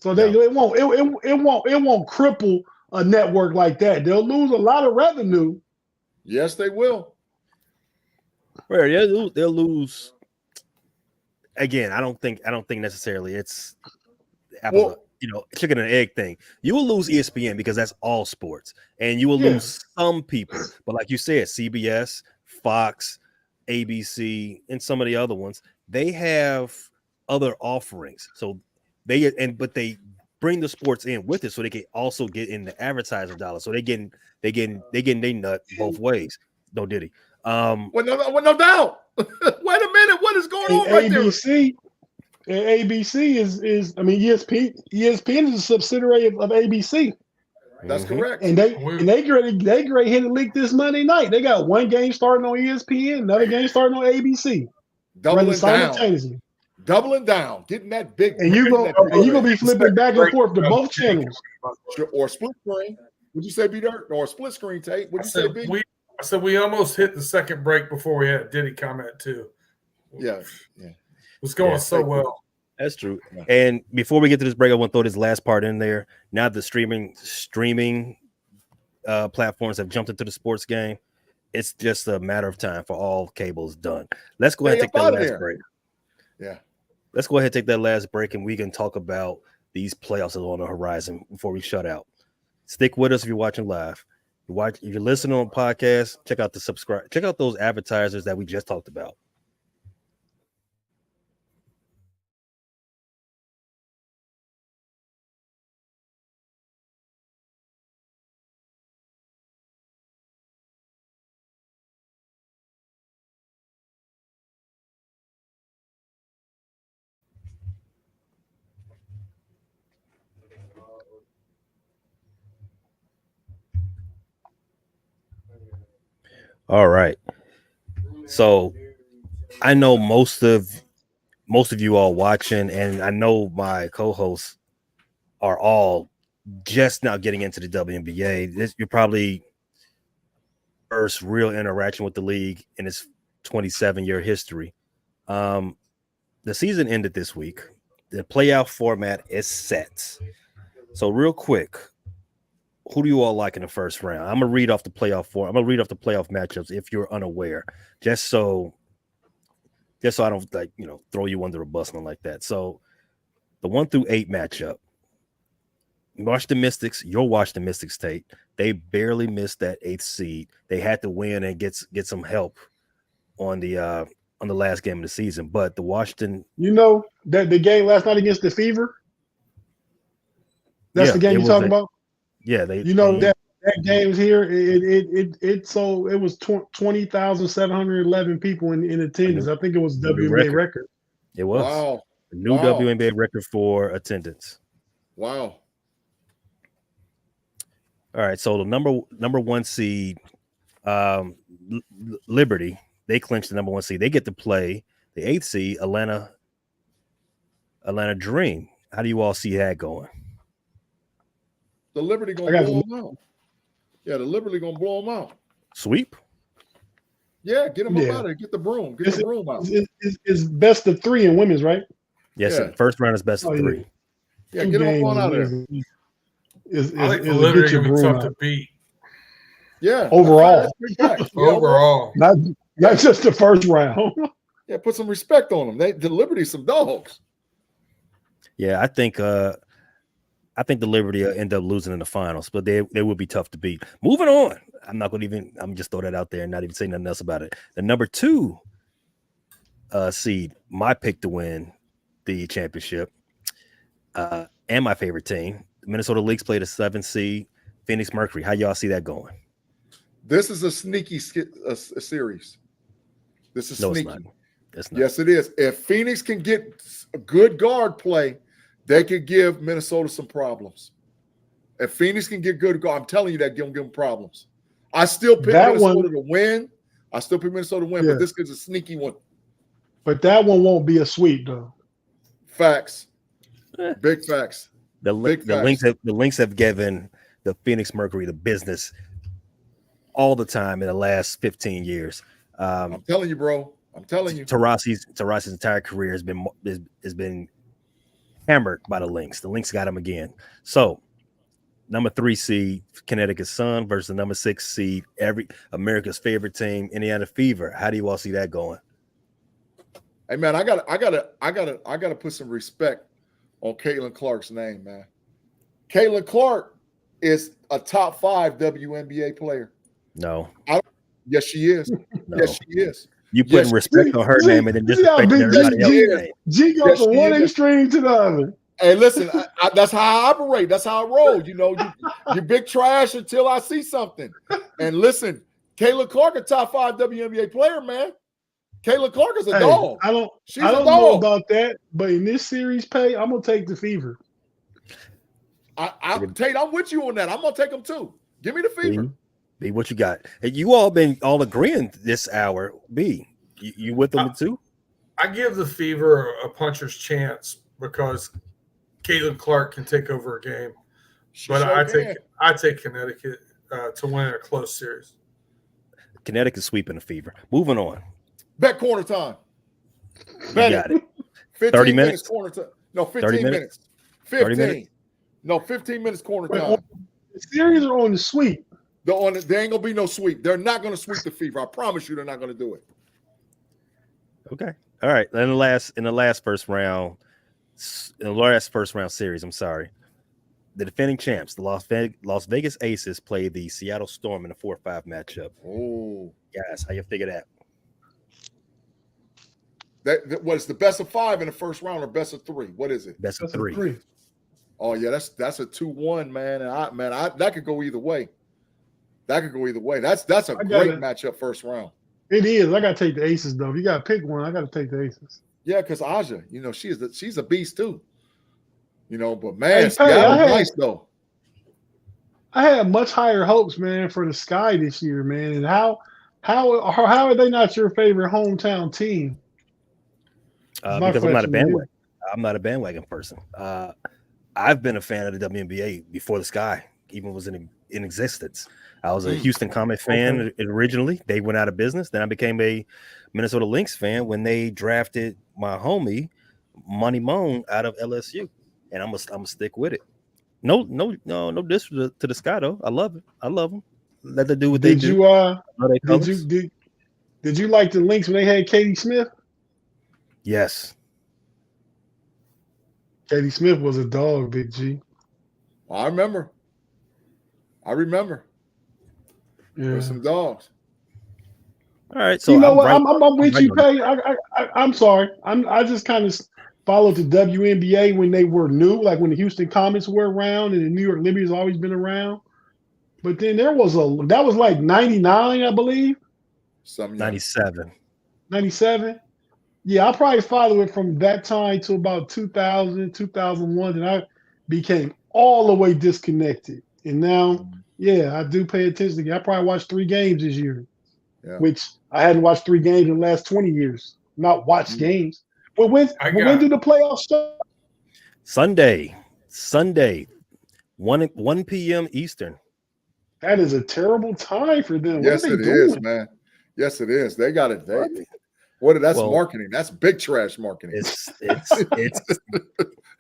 So it won't cripple a network like that. They'll lose a lot of revenue. Yes, they will. Right, they'll lose. Again, I don't think necessarily it's chicken and egg thing. You will lose ESPN because that's all sports, and you will lose some people. But like you said, CBS, Fox, ABC, and some of the other ones, they have other offerings. So they bring the sports in with it, so they can also get in the advertising dollars. So they getting they nut both ways. No Diddy. Well, no doubt. Wait a minute, what is going on right there? ABC is ESPN is a subsidiary of ABC. That's correct. And they great hit a leak this Monday night. They got one game starting on ESPN, another game starting on ABC. Doubling down, getting that big. And you're gonna be flipping back and forth to both channels. Or split screen. Would you say B Dirt? Or split screen, Tate? Would you say B? I said we almost hit the second break before we had a Diddy comment too. Yeah. It was going so well. That's true. And before we get to this break, I want to throw this last part in there. Now the streaming platforms have jumped into the sports game. It's just a matter of time for all cables done. Let's go ahead and take that last break. Yeah. Let's go ahead and take that last break, and we can talk about these playoffs that are on the horizon before we shut out. Stick with us if you're watching live. If you're listening on podcast, check out those advertisers that we just talked about. All right. So I know most of you all watching, and I know my co-hosts are all just now getting into the WNBA. You're probably first real interaction with the league in its 27-year history. The season ended this week. The playoff format is set. So real quick, who do you all like in the first round? I'm gonna read off the playoff matchups if you're unaware, just so I don't throw you under a bus and like that. So the 1 through 8 matchup, Washington Mystics, Tate. They barely missed that 8th seed. They had to win and get some help on the last game of the season. But the Washington, that the game last night against the Fever. That's the game you're talking about. Yeah, that game was here. It was 20,711 people in attendance. I think it was WNBA record. It was a new WNBA record for attendance. Wow. All right, so the number 1 seed, Liberty, they clinched the number 1 seed. They get to play the 8th seed, Atlanta Dream. How do you all see that going? The Liberty gonna blow them out. Yeah, the Liberty gonna blow them out. Sweep? Yeah, get them up out of there. Get the broom. Get the broom out. It's best of 3 in women's, right? Yes, first round is best of 3. Yeah, get them up out of there. I think the Liberty gonna be tough to beat. Yeah, overall. Overall, not just the first round. Yeah, put some respect on them. The Liberty some dogs. Yeah, I think the Liberty will end up losing in the finals, but they will be tough to beat. Moving on. I'm just throw that out there and not even say nothing else about it. The number 2 seed, my pick to win the championship, and my favorite team, the Minnesota Lynx played a 7 seed, Phoenix Mercury. How y'all see that going? This is a sneaky series. This is sneaky. It's not. Yes, it is. If Phoenix can get a good guard play, they could give Minnesota some problems. If Phoenix can get good guard, I'm telling you that give them problems. I still pick Minnesota to win. But this is a sneaky one. But that one won't be a sweep, though. Facts. Big facts. The Lynx have given the Phoenix Mercury the business all the time in the last 15 years. I'm telling you, bro. I'm telling you. Taurasi's entire career has been hammered by the Lynx. The Lynx got him again. So, number 3 seed Connecticut Sun versus the number 6 seed America's favorite team, Indiana Fever. How do you all see that going? Hey man, I gotta put some respect on Caitlin Clark's name, man. Caitlin Clark is a top 5 WNBA player. No. Yes, she is. No. Yes, she is. You putting respect on her name and then disrespecting everybody else's name. G goes from one extreme to the other. Hey, listen, that's how I operate. That's how I roll. You big trash until I see something. And listen, Caitlin Clark, a top 5 WNBA player, man. Caitlin Clark is a dog. I don't know about that, but in this series, I'm gonna take the Fever. Tate, I'm with you on that. I'm gonna take them too. Give me the Fever. B, what you got? Hey, you all been agreeing this hour. B, you with them too? I give the Fever a puncher's chance because Caitlin Clark can take over a game. But I take Connecticut to win a close series. Connecticut sweeping the Fever. Moving on. Bet corner time. Bet you got it. 30 minutes corner time. No, 15 minutes. 15. No, 15 minutes corner time. The series are on the sweep. There ain't gonna be no sweep. They're not gonna sweep the Fever. I promise you, they're not gonna do it. Okay. All right. In the last first round series, I'm sorry. The defending champs, the Las Vegas Aces, played the Seattle Storm in a 4-5 matchup. Oh, Guys, how you figure that? That was the best of 5 in the first round or best of 3? What is it? Best of That's a 3. 3. Oh yeah, that's a 2-1, man. And that could go either way. That's a great matchup first round. It is. I gotta take the Aces though. If you gotta pick one, I gotta take the Aces. Yeah, because Aja, she's a beast too. But man, Hey, Seattle's nice though. I had much higher hopes, man, for the Sky this year, man. And how are they not your favorite hometown team? Because I'm not a bandwagon. I'm not a bandwagon person. I've been a fan of the WNBA before the Sky even was in existence. I was a Houston Comets fan originally. They went out of business. Then I became a Minnesota Lynx fan when they drafted my homie Monty Moan out of LSU, and I'm gonna stick with it. No disrespect to the Sky though. I love it. I love them. Let them do what they do. Did you like the Lynx when they had Katie Smith? Yes. Katie Smith was a dog, Big G. I remember. Yeah. There's some dogs. All right. So you know what? I'm with you, Pay. I'm sorry. I just kind of followed the WNBA when they were new, like when the Houston Comets were around and the New York Liberty has always been around. But then that was like 99, I believe. 97. 97. Yeah, I probably followed it from that time to about 2000, 2001, and I became all the way disconnected. And now, yeah, I do pay attention. I probably watched 3 games this year, which I hadn't watched 3 games in the last 20 years. Not watched games. Well, when do the playoffs start? Sunday, 1 p.m. Eastern. That is a terrible time for them. Yes, it is, man. Yes, it is. They got it. That's marketing. That's big trash marketing. It's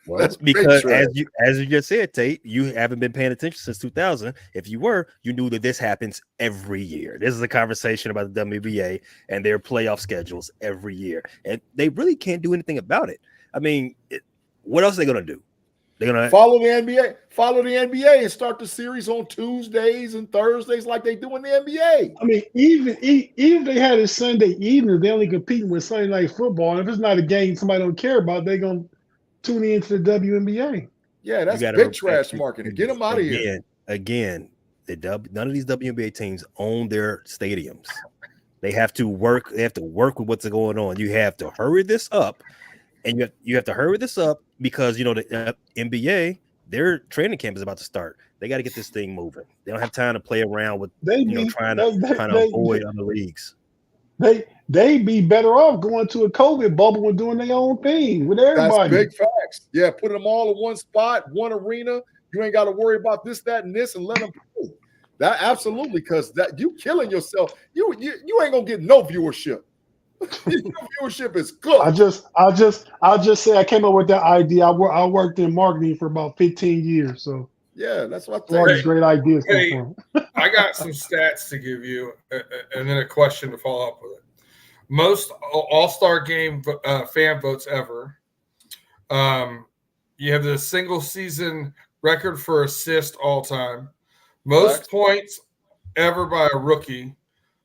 that's because as you just said, Tate, you haven't been paying attention since 2000. If you were, you knew that this happens every year. This is a conversation about the WNBA and their playoff schedules every year, and they really can't do anything about it. I mean, what else are they gonna do? They're gonna follow the NBA, and start the series on Tuesdays and Thursdays like they do in the NBA. I mean, even if they had it Sunday evening, they only competing with Sunday night football. And if it's not a game somebody don't care about, they're gonna tune into the WNBA. Yeah, that's big trash marketing. Get them out of here. Again, none of these WNBA teams own their stadiums. They have to work. They have to work with what's going on. You have to hurry this up. And you have to hurry this up because the NBA, their training camp is about to start. They got to get this thing moving. They don't have time to play around with trying to avoid other leagues. They be better off going to a COVID bubble and doing their own thing with everybody. That's big facts. Yeah, putting them all in one spot, one arena. You ain't got to worry about this, that, and this, and let them play. That absolutely, because that you killing yourself. You ain't gonna get no viewership. Viewership is good. I'll just say I came up with that idea. I worked in marketing for about 15 years, so yeah, that's what all these great ideas come from. I got some stats to give you, and then a question to follow up with it. Most All-Star Game fan votes ever. You have the single season record for assist all time. Most points ever by a rookie.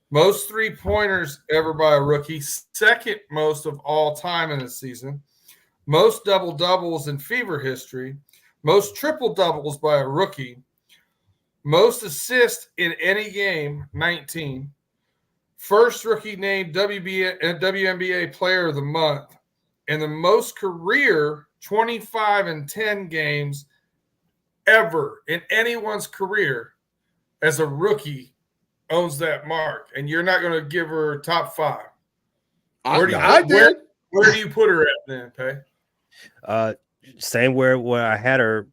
Most 3-pointers ever by a rookie, second most of all time in a season. Most double-doubles in Fever history. Most triple-doubles by a rookie. Most assists in any game, 19. First rookie named WNBA Player of the Month. And the most career 25 and 10 games ever in anyone's career as a rookie owns that mark, and you're not going to give her top 5. Where do you put her at then, Pay? Same where I had her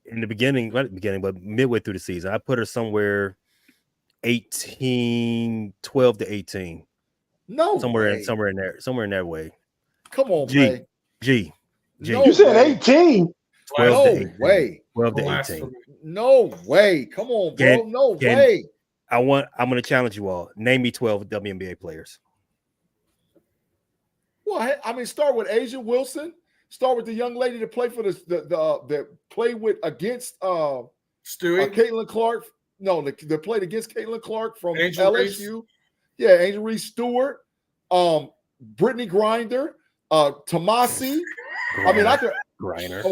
in the beginning, not at the beginning, but midway through the season. I put her somewhere 12 to 18. No, somewhere in there way. Come on, G. You said 18. 12 to 18. way. 12 to 18. Blasphemy. No way. Come on, bro. No way. I'm going to challenge you all. Name me 12 WNBA players. Well, I mean, start with Asia Wilson. Start with the young lady that played for that played with against Stewie, Caitlin Clark. No, that played against Caitlin Clark from Angel LSU. Reese. Yeah, Angel Reese Stewart, Brittany Grinder, Tomasi. I mean, I could Griner.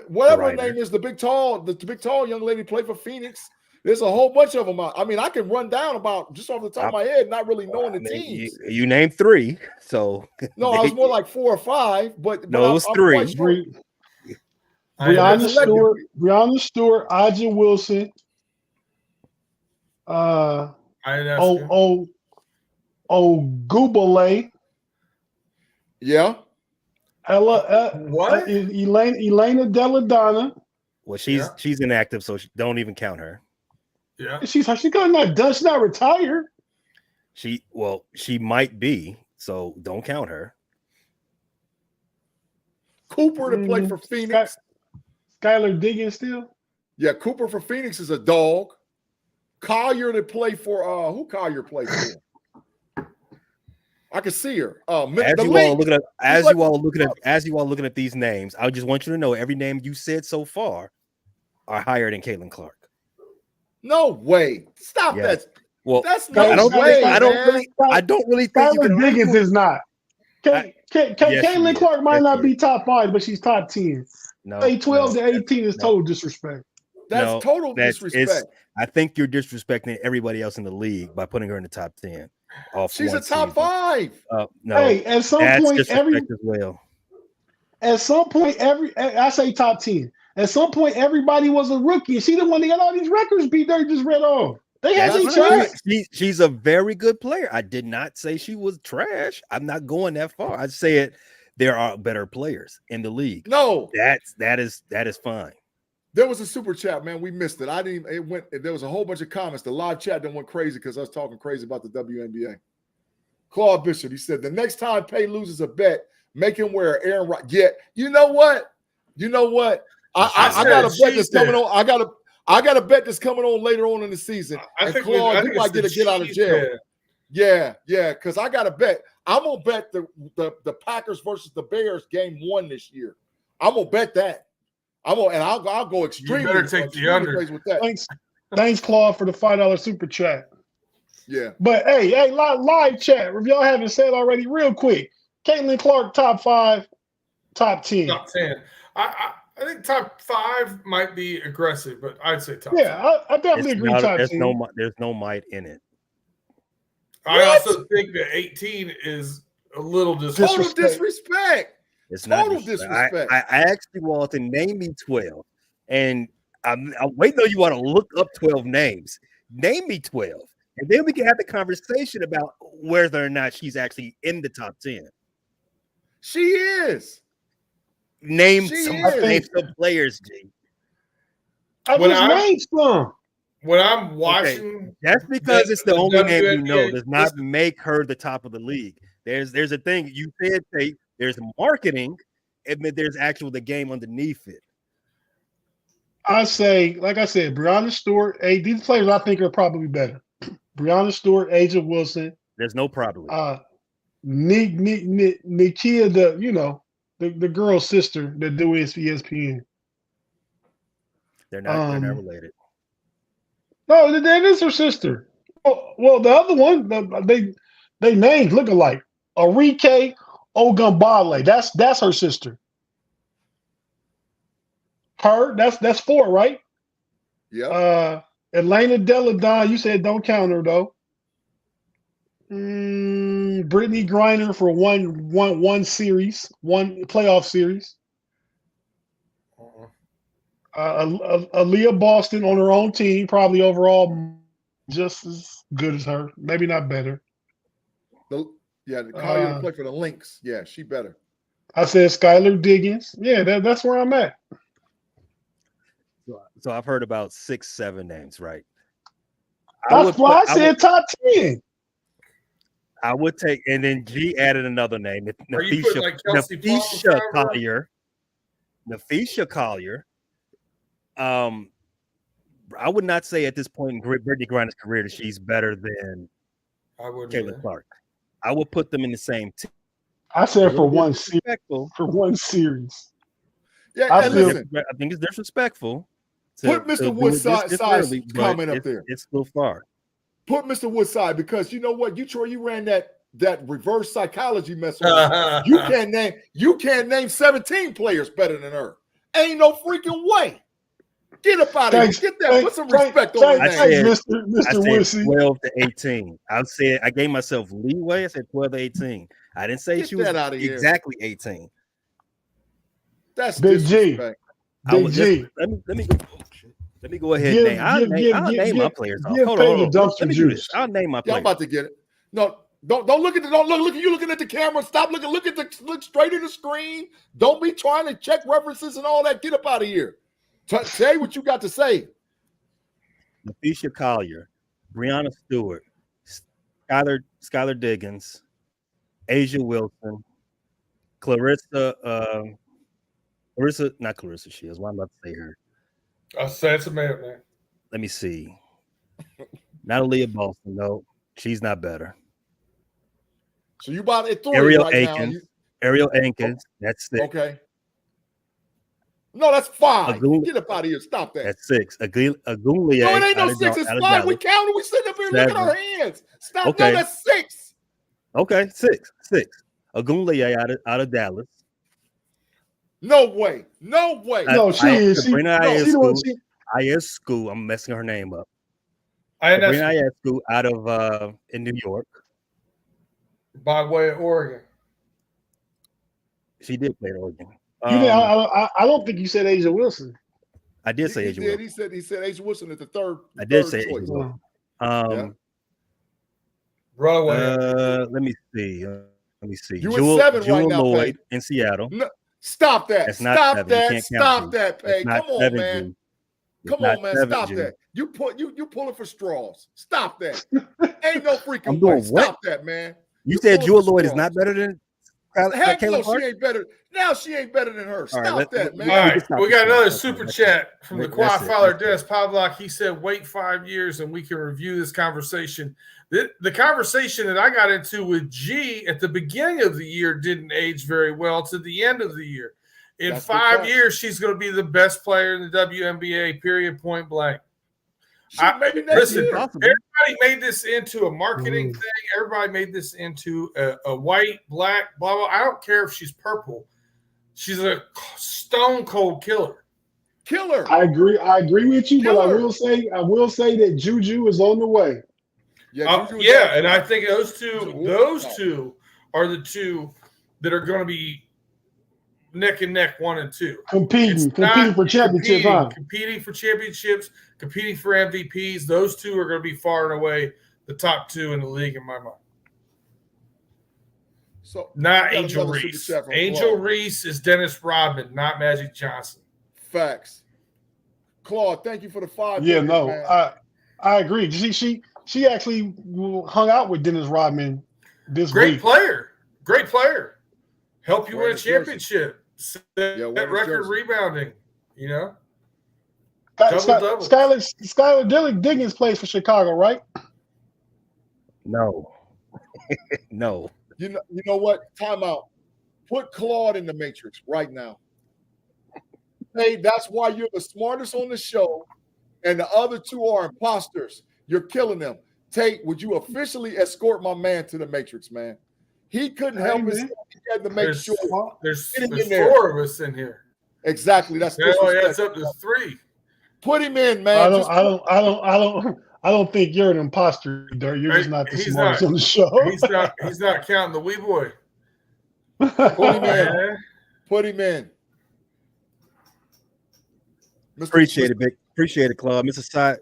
whatever her Griner. name is, the big tall young lady played for Phoenix. There's a whole bunch of them. I mean, I can run down about just off the top of my head, not really knowing the teams. You named 3, so No, I was more like 4 or 5, but No, it was 3. Sure. Brianna Stewart, Aja Wilson, Gubale, Yeah. What? Elena Deladonna. Well, she's inactive, so don't even count her. Yeah. She's not done. She's not retired. She might be, so don't count her. Cooper to play for Phoenix. Skylar Diggins still. Yeah, Cooper for Phoenix is a dog. Collier to play for who Collier played for? I can see her. As you all looking at these names, I just want you to know every name you said so far are higher than Caitlin Clark. No way. Stop that. Well, that's no way. I don't really think Skylar Diggins is not. Caitlin Clark might not be top 5, but she's top 10. No, 12 to 18 is total disrespect. That's total disrespect. I think you're disrespecting everybody else in the league by putting her in the top 10. She's a top 5. No, hey, at some point, at some point, I say top 10. At some point, everybody was a rookie. She the one that got all these records beat. They just read off. They had their chance. She's a very good player. I did not say she was trash. I'm not going that far. I said there are better players in the league. No, that is fine. There was a super chat, man. We missed it. There was a whole bunch of comments. The live chat done went crazy because I was talking crazy about the WNBA. Claude Bishop, he said, the next time Pay loses a bet, make him wear Aaron Rodgers. Yeah, you know what? I got a bet that's coming on. I got a bet that's coming on later on in the season. I think Claude, you might get out of jail. Yeah, because I got a bet. I'm gonna bet the Packers versus the Bears game 1 this year. I'm gonna bet that. I'll go extremely. You better take the under. With that. Thanks, Claude, for the $5 super chat. Yeah. But hey, live chat. If y'all haven't said already, real quick, Caitlin Clark top 5, top 10. Top 10. I think top 5 might be aggressive, but I'd say top 10. Yeah, I definitely agree. Top 10. There's no might in it. I also think that 18 is a little total disrespect. It's not total disrespect. I asked you all to name me 12, and I'm waiting on you want to look up 12 names. Name me 12, and then we can have the conversation about whether or not she's actually in the top 10. She is. Name some players, G. I just named some. When I'm watching, that's because it's the only name you know. Does not make her the top of the league. There's a thing you said. Tate, there's marketing, and then there's the game underneath it. I say, like I said, Brianna Stewart. These players I think are probably better. Brianna Stewart, Aja Wilson. There's no probably. Nikia, the girl's sister that do ESPN. They're not related. No, that is her sister. Well, the other one, they names look alike. Arike Ogunbale. That's her sister. That's 4, right? Yeah. Elena Deladon, you said don't count her though. Brittany Griner for one series, one playoff series. Aaliyah Boston on her own team, probably overall just as good as her, maybe not better. The Collier to play for the Lynx. Yeah, she better. I said Skylar Diggins. Yeah, that's where I'm at. So I've heard about 6, 7 names, right? That's why I said top 10. I would take, and then G added another name. Are you putting like Kelsey Nafisha Collier. Nafisha Collier. I would not say at this point in Brittany Griner's career that she's better than I wouldn't. Caitlin Either. Clark. I would put them in the same team. I said for one series. Yeah, I and feel- listen, I think it's disrespectful. put Mr. Woodside's comment up it's, there. It's still far. Put Mr. Woodside, because you know what, Troy, you ran that reverse psychology mess on her. You can't name 17 players better than her. Ain't no freaking way. Get up out of here. Get that. Put some respect on her name. I said 12 to 18. I gave myself leeway. I said 12 to 18. I didn't say Get she was that out of here. exactly 18. That's Big G. disrespect. Big G. Let me go ahead and I'll name my players. Hold on. Let me do this. I'll name my players. I'm about to get it. No, don't look at the look at you looking at the camera. Stop looking. Look straight at the screen. Don't be trying to check references and all that. Get up out of here. Say what you got to say. Nafisha Collier, Brianna Stewart, Skylar Diggins, Asia Wilson, not Clarissa Shields. Why am I about to say her? I'll say it's a man. Let me see. Not Aaliyah Boston, no. She's not better. So you about at 3 Ariel right Aikens. now. Ariel Aikens. That's 6. Okay. No, that's 5. Agun- Get up out of here. Stop that. That's 6. Agunlia. No, it ain't no 6. It's 5. We counted. We sitting up here looking at our hands. Stop. Okay. No, that's 6. Okay, 6. Agunlia out of Dallas. No way. No way. No, she is. Sabrina She- Iescu. I'm messing her name up. Sabrina Sabrina Iescu out of in New York. By way of Oregon. She did play at Oregon. I don't think you said Asia Wilson. I did say He Asia did. Wilson. He said Asia Wilson at the third. I did third say choice. Asia Wilson. Yeah. Runaway. Let me see. You at 7 right Jewel now, Lloyd Peg. in Seattle. No, stop that. That's not Stop 7. You that. can't Stop count that, It's Peg. not Come on, 7, man. Drew. It's Come not on, man. 7, Stop Drew. that. You pulling for straws. Stop that. Ain't no freaking I'm doing way. what? Stop that, man. You said pulling Jewel for Lloyd is straws. not better than Heck no, Caitlin Clark? she ain't better. Now she ain't better than her. Stop right, that, man. All right, stop we this got now. another Okay, super that's chat from the That's quad it, father, that's it. Dennis Pavlak. He said, wait 5 years and we can review this conversation. The conversation that I got into with G at the beginning of the year didn't age very well to the end of the year. In That's good 5 fact. years, she's going to be the best player in the WNBA, period, point blank. Maybe next Listen, year. Possible. everybody made this into a marketing thing. Everybody made this into a white, black, blah, blah. I don't care if she's purple. She's a stone cold killer. Killer. I agree with you, but Killer. I will say that Juju is on the way. Juju is Yeah, out. and I think those Juju. two are the two that are going to be neck and neck, 1 and 2. Competing for championships, competing for championships, competing for MVPs. Those two are going to be far and away the top 2 in the league in my mind. So Not we got Angel another super Reese. chat from Angel Claude. Reese is Dennis Rodman, not Magic Johnson. Facts. Claude, thank you for the 5. Yeah, figures, no, man. I agree. She actually hung out with Dennis Rodman this Great week. player. Great player. Help you win a Wearing his jersey. championship. Set wearing his record jersey. rebounding. You know? Double-double. Skylar Diggins plays for Chicago, right? No. No. You know what? Time out. Put Claude in the Matrix right now. Hey, that's why you're the smartest on the show, and the other 2 are imposters. You're killing them. Tate, would you officially escort my man to the Matrix, man? He couldn't help himself. He had to make sure. There's Get him in there. 4 of us in here. Exactly. That's That only adds disrespectful. up to 3. Put him in, man. I don't think you're an imposter, Dirk. You're just not the He's smartest not. on the show. He's not counting the wee boy. Put him in. Man. Put him in. Appreciate it, Big. Appreciate it, Claude. Mr. Side.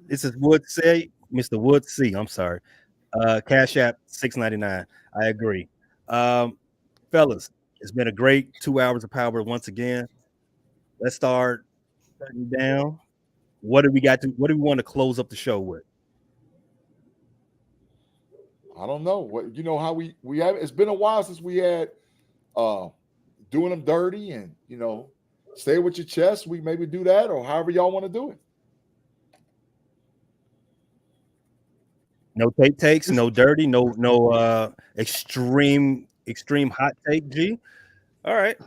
This is Wood C. Mr. Wood C. I'm sorry. Cash App $6.99. I agree. Fellas, it's been a great 2 hours of power once again. Let's start shutting down. What do we want to close up the show with? I don't know. What how we have. It's been a while since we had doing them dirty and, stay with your chest, we maybe do that, or however y'all want to do it. No Tate takes, no dirty, no extreme hot take. G. All right.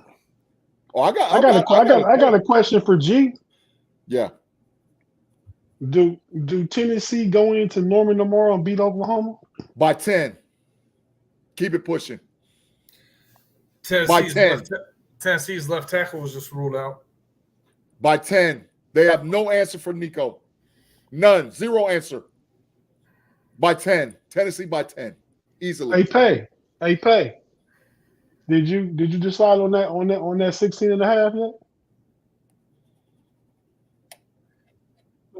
Oh, I got a question for G. Yeah. Do Tennessee go into Norman tomorrow and beat Oklahoma? By 10. Keep it pushing. Tennessee's left tackle was just ruled out. By 10. They have no answer for Nico. None. Zero answer. By 10. Tennessee by 10. Easily. Hey, Pay. Did you decide on that 16 and a half yet?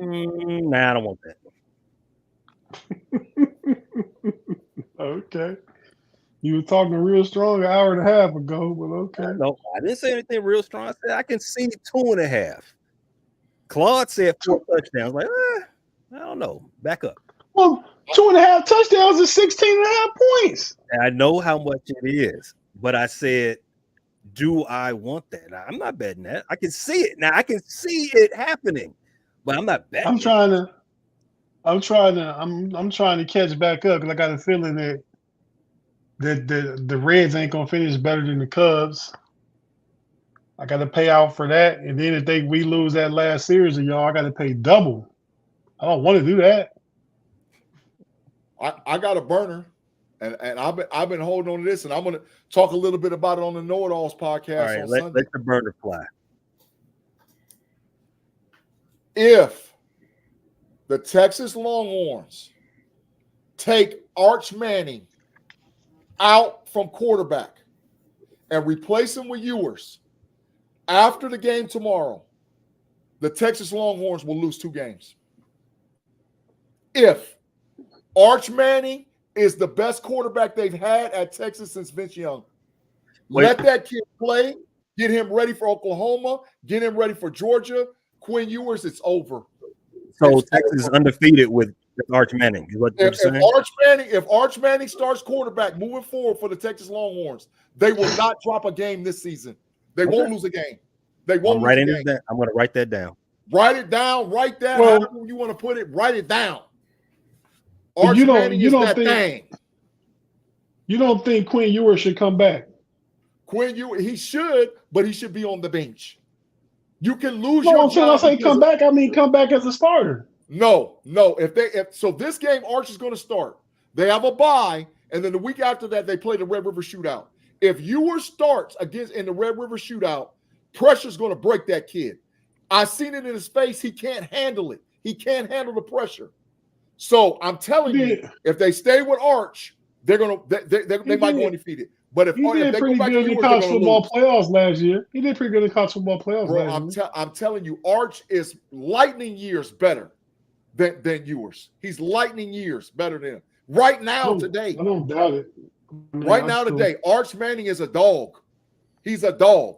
Nah, I don't want that. Okay. You were talking real strong an hour and a half ago, but okay. No, I didn't say anything real strong. I said I can see 2.5. Claude said 4 touchdowns. Like, I don't know. Back up. Well, 2.5 touchdowns is 16 and a half points. And I know how much it is, but I said, do I want that? Now, I'm not betting that. I can see it. Now I can see it happening, but I'm not betting. I'm trying to catch back up because I got a feeling that the Reds ain't gonna finish better than the Cubs. I got to pay out for that, and then if we lose that last series of y'all, I got to pay double. I don't want to do that. I got a burner, and I've been holding on to this, and I'm going to talk a little bit about it on the Know It Alls podcast. All right, let the burner fly. If the Texas Longhorns take Arch Manning out from quarterback and replace him with Ewers after the game tomorrow, the Texas Longhorns will lose 2 games. If Arch Manning is the best quarterback they've had at Texas since Vince Young. Let that kid play, get him ready for Oklahoma, get him ready for Georgia. Quinn Ewers, it's over. So Texas is undefeated with Arch Manning. Is what you're saying? If Arch Manning starts quarterback moving forward for the Texas Longhorns, they will not drop a game this season. They won't lose a game. They won't lose a game. I'm going to write that down. Write it down. Write that. However you want to put it, write it down. Arch Manning is that thing. You don't think Quinn Ewers should come back? Quinn Ewers, he should, but he should be on the bench. You can lose your job. When I say come back, I mean come back as a starter. No. So this game, Arch is going to start. They have a bye, and then the week after that, they play the Red River Shootout. If Ewers starts in the Red River Shootout, pressure's going to break that kid. I've seen it in his face. He can't handle it. He can't handle the pressure. So I'm telling you, if they stay with Arch, they might go undefeated. But if they go back to the college football playoffs last year, he did pretty good in college football playoffs last year. I'm telling you, Arch is lightning years better than Ewers. He's lightning years better than him. Right now, today. I don't doubt it. Right now, today, Arch Manning is a dog. He's a dog.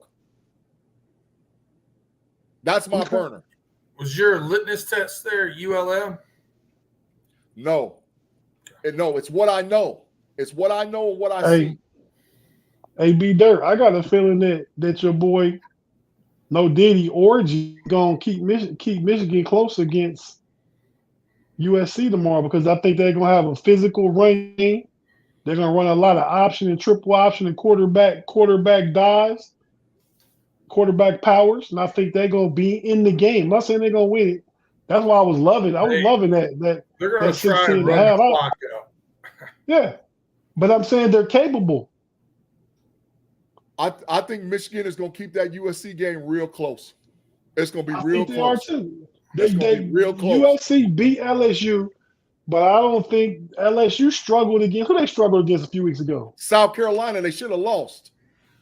That's my burner. Was your litmus test there ULM? No. No, it's what I know. It's what I know and what I see. Hey, B Dirt, I got a feeling that your boy No Diddy or G gonna keep Michigan close against USC tomorrow because I think they're gonna have a physical run game. They're gonna run a lot of option and triple option and quarterback dives, quarterback powers, and I think they're gonna be in the game. I'm not saying they're gonna win it. That's why I was loving that. They're gonna try and run the clock out. Yeah, but I'm saying they're capable. I think Michigan is going to keep that USC game real close. It's going to be real close. They real close. USC beat LSU, but I don't think LSU struggled against. Who they struggled against a few weeks ago? South Carolina. They should have lost.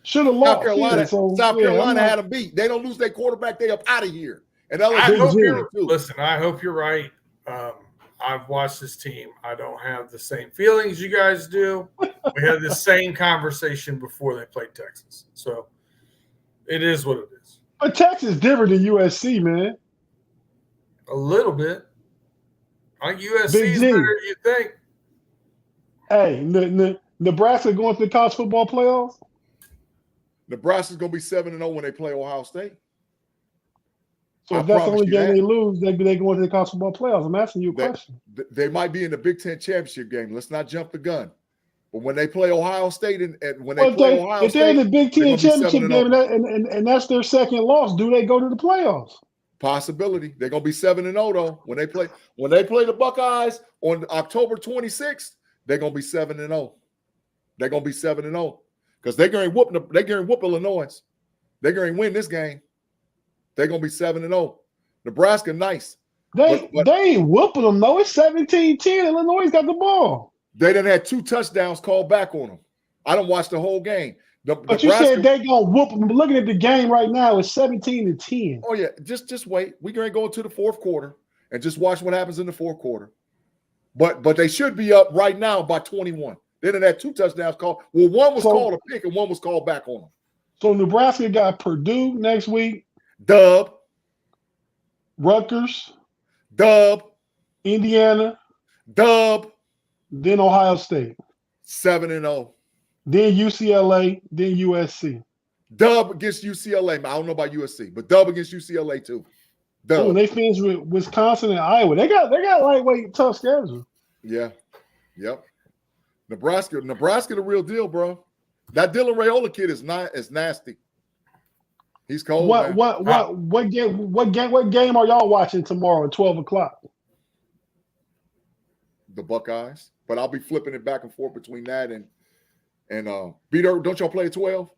South Carolina. South Carolina had them beat. They don't lose their quarterback. They up out of here. And LSU. I hope you're right. I've watched this team. I don't have the same feelings you guys do. We had the same conversation before they played Texas. So it is what it is. But Texas is different than USC, man. A little bit. I think USC is better than you think. Hey, Nebraska going to the college football playoffs? Nebraska's going to be 7-0 when they play Ohio State. So I if that's the promise only you game that. they lose, they go into the college football playoffs. I'm asking you a question. They might be in the Big Ten championship game. Let's not jump the gun. But when they play Ohio State and when they play Ohio if they're State, in the Big they're Ten gonna be championship 7-0. game and that's their second loss, do they go to the playoffs? Possibility. They're gonna be 7-0 though. When they play the Buckeyes on October 26th, they're gonna be 7-0. They're gonna be 7-0 because they're gonna whoop Illinois. They're gonna win this game. They're gonna be 7-0. Nebraska, nice. They ain't whooping them though. It's 17-10. Illinois got the ball. They done had 2 touchdowns called back on them. I don't watch the whole game. But Nebraska, you said they gonna whoop them. Looking at the game right now, it's 17-10. Oh yeah, just wait. We're gonna go into the fourth quarter and just watch what happens in the fourth quarter. But they should be up right now by 21. They done had 2 touchdowns called. Well, one was called a pick and one was called back on them. So Nebraska got Purdue next week. Dub. Rutgers. Dub. Indiana. Dub. Then Ohio State. 7-0. Then UCLA. Then USC. Dub against UCLA. I don't know about USC, but dub against UCLA too. Dub. Oh, they finished with Wisconsin and Iowa. They got lightweight tough schedule. Yeah. Yep. Nebraska the real deal, bro. That Dylan Raiola kid is nasty. He's cold. What game are y'all watching tomorrow at 12:00? The Buckeyes. But I'll be flipping it back and forth between that and B-Dirt, don't y'all play at 12?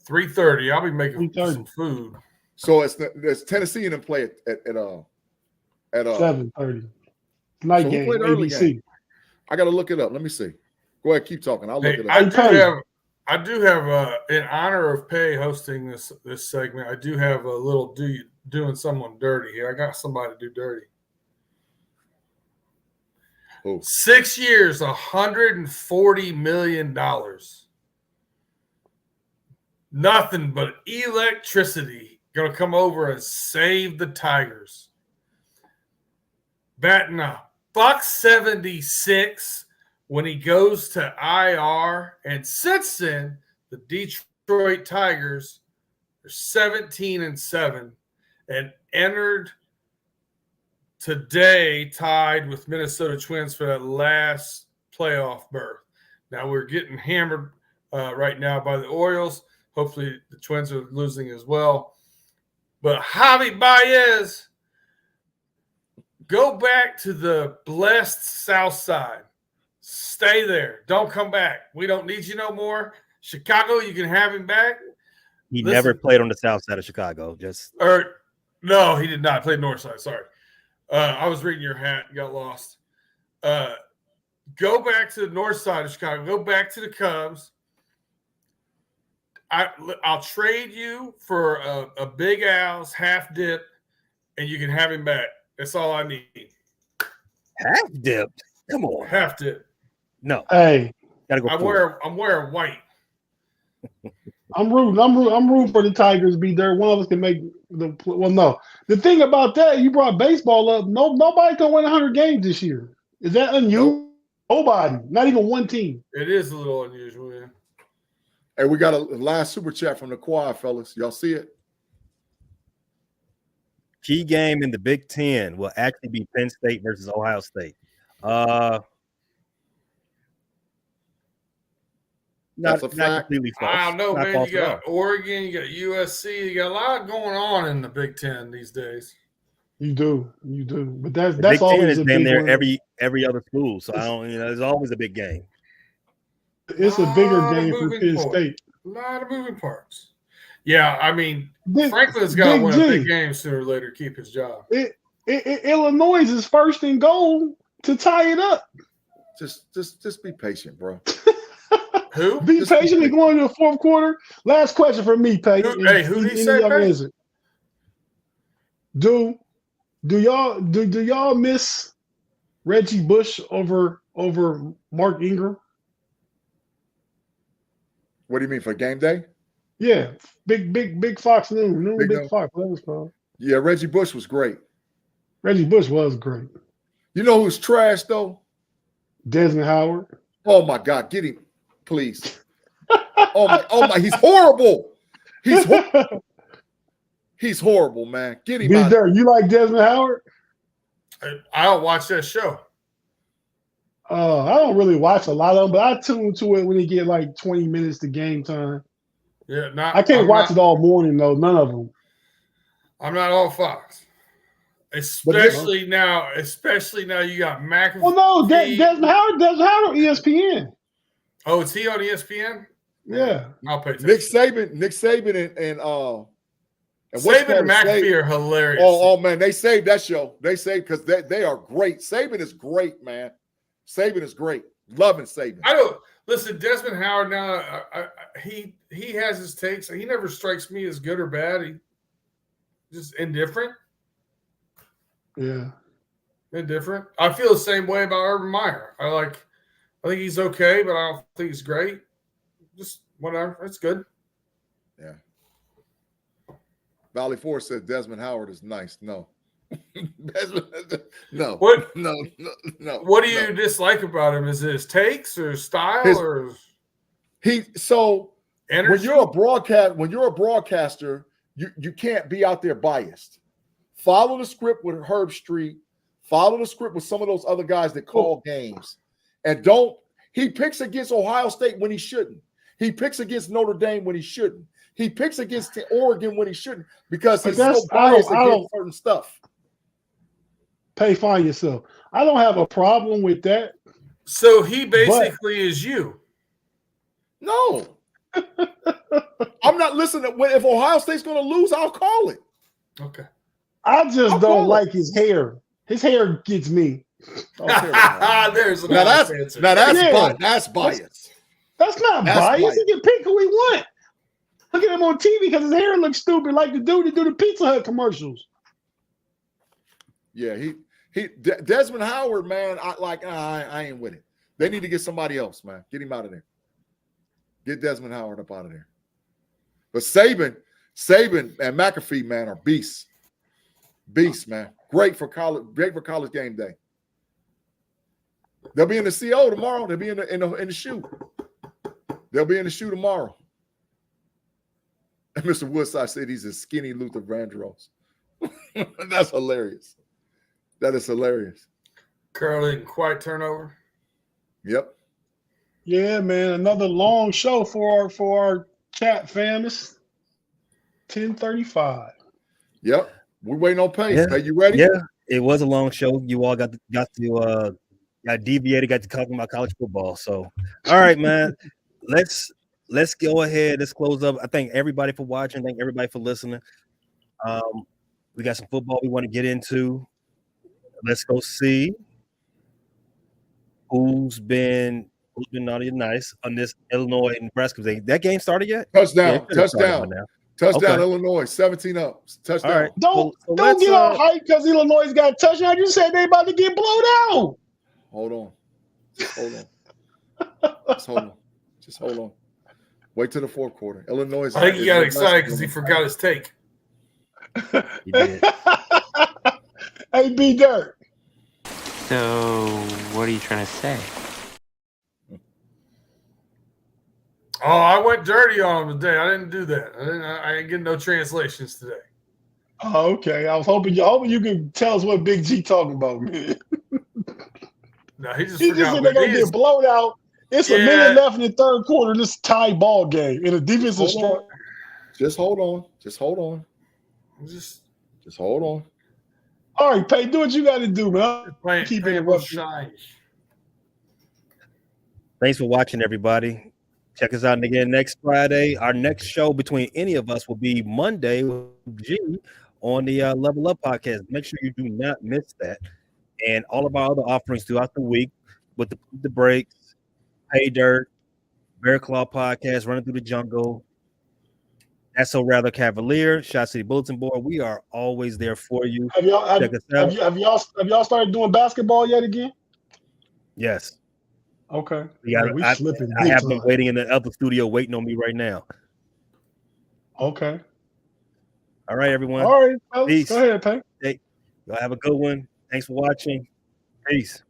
3:30. I'll be making 3:30. some food. So it's Tennessee and them play at 7:30. Night so game. who played the early ABC. game? I gotta look it up. Let me see. Go ahead, keep talking. I'll look it up. I do have in honor of Pay hosting this segment. I do have a little doing someone dirty here. I got somebody to do dirty. Who? 6 years, $140 million. Nothing but electricity going to come over and save the Tigers. Batting a $176 when he goes to IR, and since then, the Detroit Tigers are 17-7 and entered today tied with Minnesota Twins for that last playoff berth. Now we're getting hammered right now by the Orioles. Hopefully the Twins are losing as well. But Javi Baez, go back to the blessed South Side. Stay there. Don't come back. We don't need you no more. Chicago, you can have him back. He never played on the south side of Chicago. No, he did not play north side. Sorry. I was reading your hat and got lost. Go back to the north side of Chicago. Go back to the Cubs. I'll trade you for a Big Al's half dip, and you can have him back. That's all I need. Half dipped? Come on. Half dip. No. Hey, gotta go. I'm wearing white. I'm rooting for the Tigers to be there. One of us can make the no. The thing about that, you brought baseball up. Nobody can win 100 games this year. Is that unusual? Nope. Nobody, not even one team. It is a little unusual, yeah. Hey, we got a last super chat from the quad, fellas. Y'all see it? Key game in the Big Ten will actually be Penn State versus Ohio State. That's a fact. Completely false. I don't know, Not man. false You at got all. Oregon, you got USC, you got a lot going on in the Big Ten these days. You do. But that's The Big Ten always is a damn big near one. every other school. So I don't, there's always a big game. It's a bigger Lot of game for moving Penn parts. State. A lot of moving parts. Yeah, I mean, Big- Franklin's got to Big win G. a big game sooner or later to keep his job. Illinois is first and goal to tie it up. Just be patient, bro. Who? Be patient and going into the fourth quarter. Last question for me, Peyton. Who did he say, Peyton? Do y'all miss Reggie Bush over Mark Ingram? What do you mean for game day? Yeah, big Fox noon Big Fox. That was called. Yeah, Reggie Bush was great. Reggie Bush was great. You know who's trash though? Desmond Howard. Oh my God, get him, please. Oh my, he's horrible. He's he's horrible, man. Get him Be out. there. You like Desmond Howard? I don't watch that show. I don't really watch a lot of them, but I tune to it when they get like 20 minutes to game time. Yeah, I can't watch it all morning though. None of them. I'm not all Fox. Especially now you got McAfee. Well, no, Desmond Howard on ESPN. Oh, is he on ESPN? Yeah. I'll pay attention. Nick Saban and Saban and McAfee are hilarious. Oh man, they saved that show. They saved because they are great. Saban is great, man. Saban is great. Loving Saban. I don't listen. Desmond Howard now. He has his takes. He never strikes me as good or bad. He just indifferent. Yeah. Indifferent. I feel the same way about Urban Meyer. I think he's okay, but I don't think he's great. Just whatever. It's good. Yeah. Valley Force said Desmond Howard is nice. No. No. What? No. What do you dislike about him? Is it his takes or his style or energy? when you're a broadcaster, you can't be out there biased. Follow the script with Herb Street. Follow the script with some of those other guys that call games. And he picks against Ohio State when he shouldn't. He picks against Notre Dame when he shouldn't. He picks against Oregon when he shouldn't because he's so biased against certain stuff. Find yourself. I don't have a problem with that. So he basically is you. No. I'm not listening. If Ohio State's going to lose, I'll call it. Okay. I just don't like his hair. His hair gets me. There's that's answer. That's bias. That's not bias. He can pick who he want. Look at him on TV because his hair looks stupid, like the dude that do the Pizza Hut commercials. Yeah, Desmond Howard, man. I ain't with it. They need to get somebody else, man. Get him out of there. Get Desmond Howard up out of there. But Saban and McAfee, man, are beasts. Beasts, man. Great for college game day. They'll be in the CO tomorrow. They'll be in the shoe. They'll be in the shoe tomorrow. And Mr. Woodside said he's a skinny Luther Vandross. That's hilarious. That is hilarious. Curling, quiet turnover. Yep. Yeah, man. Another long show for our chat fam. It's 10:35. Yep. We're waiting on Pace. Yeah. Are you ready? Yeah, it was a long show. You all got deviated, got to talking about college football. So, all right, man. Let's go ahead. Let's close up. I thank everybody for watching. Thank everybody for listening. We got some football we want to get into. Let's go see who's been naughty and nice on this Illinois and Nebraska thing. That game started yet? Touchdown. Yeah, touchdown. Touchdown, Okay. Illinois, 17 up. Touchdown. All right. Don't get all hyped because Illinois got a touchdown. You said they about to get blown out. Hold on. Just hold on. Wait till the fourth quarter. Illinois. I think he got excited because he forgot his take. He did. Hey, B Dirt. So, what are you trying to say? Oh, I went dirty on him today. I didn't do that. I didn't get no translations today. Oh, okay. I was hoping you can tell us what Big G talking about, man. No, he just He forgot. just said they're gonna get blown out. It's a minute left in the third quarter. This tie ball game in a defensive strong. Just hold on. Just hold on. All right, Pay, do what you got to do, man. Keep interrupting. Shine. Thanks for watching, everybody. Check us out again next Friday. Our next show between any of us will be Monday with G on the Level Up podcast. Make sure you do not miss that. And all of our other offerings throughout the week with the breaks, Pay Dirt, Bear Claw podcast, Running Through the Jungle, That's So Rather Cavalier, Shot City Bulletin Board. We are always there for you. Have y'all started doing basketball yet again? Yes. Okay. I have them waiting in the other studio waiting on me right now. Okay. All right, everyone. All right. Peace. Go ahead, Pay. Hey, y'all have a good one. Thanks for watching. Peace.